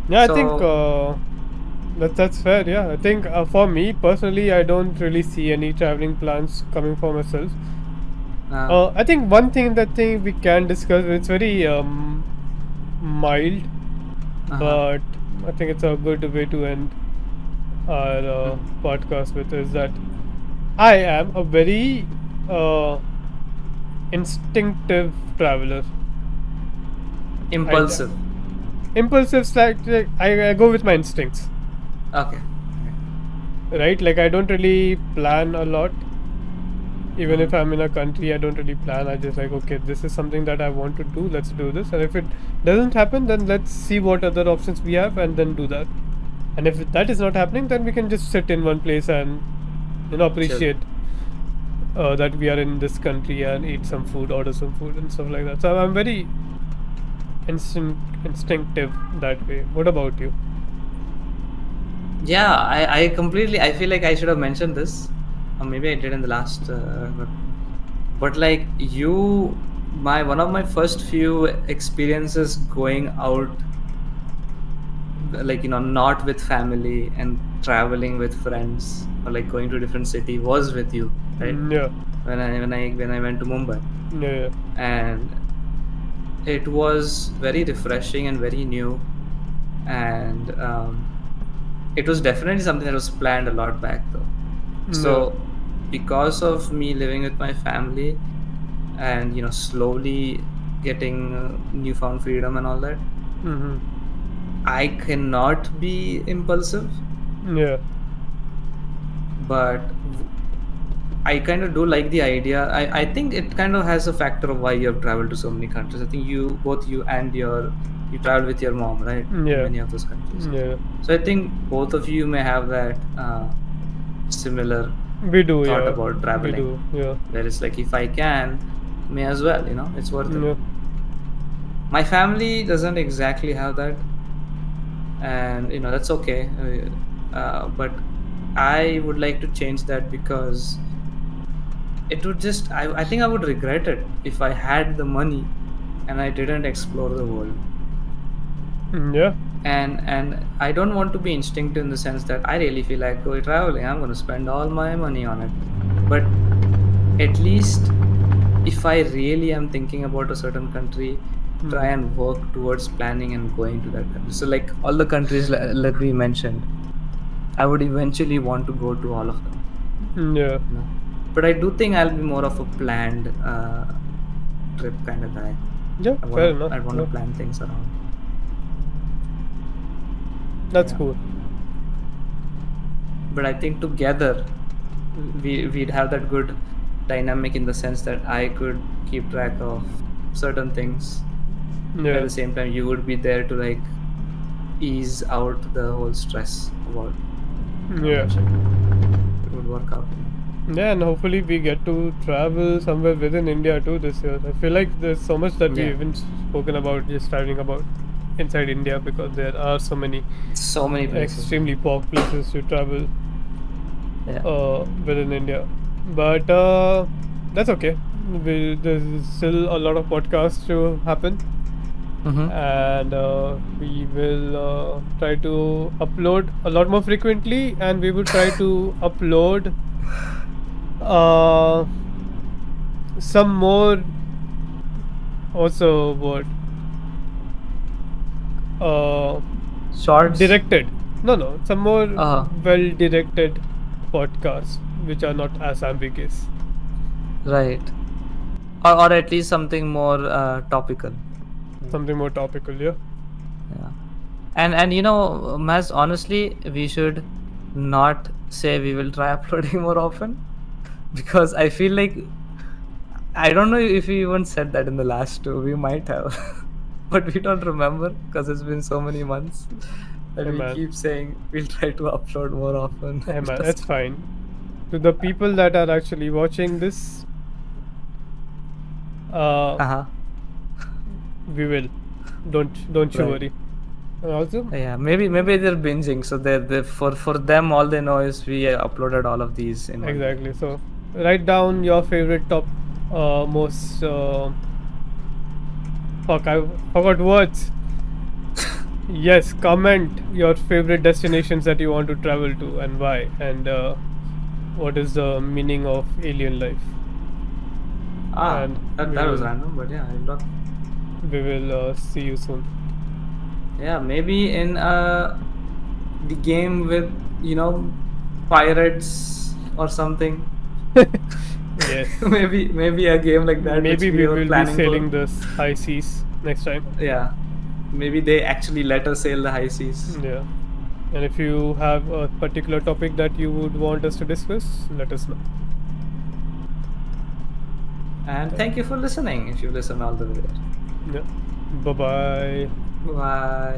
Speaker 1: Yeah, I think
Speaker 2: So,
Speaker 1: that's fair. Yeah, I think for me personally, I don't really see any traveling plans coming for myself.
Speaker 2: uh,
Speaker 1: I think one thing that thing we can discuss. It's very mild,
Speaker 2: uh-huh.
Speaker 1: but I think it's a good way to end our
Speaker 2: Hmm.
Speaker 1: podcast with is that I am a very uh, instinctive traveler. I
Speaker 2: Impulsive.
Speaker 1: impulsive like I go with my instincts,
Speaker 2: Okay. Okay.
Speaker 1: right? Like I don't really plan a lot. Even if
Speaker 2: Mm-hmm.
Speaker 1: I'm in a country, I don't really plan. I just like, okay, this is something that I want to do. Let's do this. And if it doesn't happen, then let's see what other options we have and then do that. And if that is not happening, then we can just sit in one place and
Speaker 2: Chill.
Speaker 1: appreciate that we are in this country and eat some food, order some food, and stuff like that. So I'm very instinctive that way. What about you?
Speaker 2: Yeah, I completely. I feel like I should have mentioned this, or maybe I did in the last. But like you, my one of my first few experiences going out, like not with family and traveling with friends, or like going to a different city, was with you, right?
Speaker 1: Yeah,
Speaker 2: When I went to Mumbai,
Speaker 1: yeah,
Speaker 2: and it was very refreshing and very new, and it was definitely something that was planned a lot back though.
Speaker 1: yeah,
Speaker 2: So because of me living with my family and slowly getting newfound freedom and all that,
Speaker 1: mm-hmm.
Speaker 2: I cannot be impulsive,
Speaker 1: Yeah,
Speaker 2: but I kind of do like the idea. I think it kind of has a factor of why you have traveled to so many countries. I think both you and you travel with your mom, right, to
Speaker 1: yeah,
Speaker 2: many of those countries.
Speaker 1: yeah.
Speaker 2: So I think both of you may have that similar
Speaker 1: We do,
Speaker 2: thought
Speaker 1: yeah,
Speaker 2: about
Speaker 1: we
Speaker 2: traveling,
Speaker 1: do, yeah,
Speaker 2: where it's like if I can, may as well, it's worth it.
Speaker 1: yeah.
Speaker 2: My family doesn't exactly have that, and that's okay. But I would like to change that, because it would just I think I would regret it if I had the money and I didn't explore the world.
Speaker 1: Yeah,
Speaker 2: And I don't want to be instinctive in the sense that I really feel like going traveling, I'm going to spend all my money on it. But at least if I really am thinking about a certain country, try
Speaker 1: mm-hmm.
Speaker 2: and work towards planning and going to that country. So like all the countries that we mentioned, I would eventually want to go to all of them,
Speaker 1: Yeah,
Speaker 2: you know. But I do think I'll be more of a planned trip kind of guy.
Speaker 1: yeah, fair enough.
Speaker 2: I want to
Speaker 1: Yeah,
Speaker 2: plan things around.
Speaker 1: that's
Speaker 2: Yeah.
Speaker 1: cool.
Speaker 2: But I think together we'd have that good dynamic, in the sense that I could keep track of certain things. At
Speaker 1: Yeah,
Speaker 2: the same time, you would be there to like ease out the whole stress about
Speaker 1: yeah.
Speaker 2: that shit. it would work out.
Speaker 1: Yeah, and hopefully we get to travel somewhere within India too this year. I feel like there's so much that we
Speaker 2: Yeah,
Speaker 1: haven't spoken about, just traveling about inside India, because there are so many
Speaker 2: so many places.
Speaker 1: extremely POC places to travel
Speaker 2: Yeah.
Speaker 1: within India. But that's okay. There's still a lot of podcasts to happen,
Speaker 2: Mm-hmm.
Speaker 1: and we will try to upload a lot more frequently, and we will try to upload uh, some more, also what, uh,
Speaker 2: Shorts.
Speaker 1: directed, no, some more
Speaker 2: Uh,
Speaker 1: well directed podcasts which are not as ambiguous.
Speaker 2: right. Or at least something more topical.
Speaker 1: Something more topical, yeah.
Speaker 2: Yeah. And Maz, honestly, we should not say we will try uploading more often, because I feel like I don't know if we even said that in the last two. We might have, but we don't remember because it's been so many months that
Speaker 1: Hey
Speaker 2: we
Speaker 1: man,
Speaker 2: keep saying we'll try to upload more often.
Speaker 1: hey man, it's
Speaker 2: Just
Speaker 1: fine. To the people that are actually watching this, uh,
Speaker 2: uh-huh.
Speaker 1: we will. Don't you
Speaker 2: Right.
Speaker 1: worry. And also,
Speaker 2: Yeah, maybe they're binging, so they for them all they know is we uploaded all of these in one day.
Speaker 1: exactly. So write down your favorite top, most. Fuck, I forgot words. Yes, comment your favorite destinations that you want to travel to and why, and what is the meaning of alien life.
Speaker 2: Ah,
Speaker 1: And
Speaker 2: that was random, but yeah, I'll talk.
Speaker 1: we will see you soon.
Speaker 2: Yeah, maybe in the game with pirates or something.
Speaker 1: Yes.
Speaker 2: maybe a game like that which
Speaker 1: Maybe
Speaker 2: we
Speaker 1: we
Speaker 2: were
Speaker 1: will be
Speaker 2: planning for.
Speaker 1: sailing this high seas next time.
Speaker 2: Yeah, maybe they actually let us sail the high seas.
Speaker 1: Yeah. And if you have a particular topic that you would want us to discuss, let us know.
Speaker 2: And thank you for listening if you listen all the way there.
Speaker 1: Yeah. Bye bye.
Speaker 2: Bye.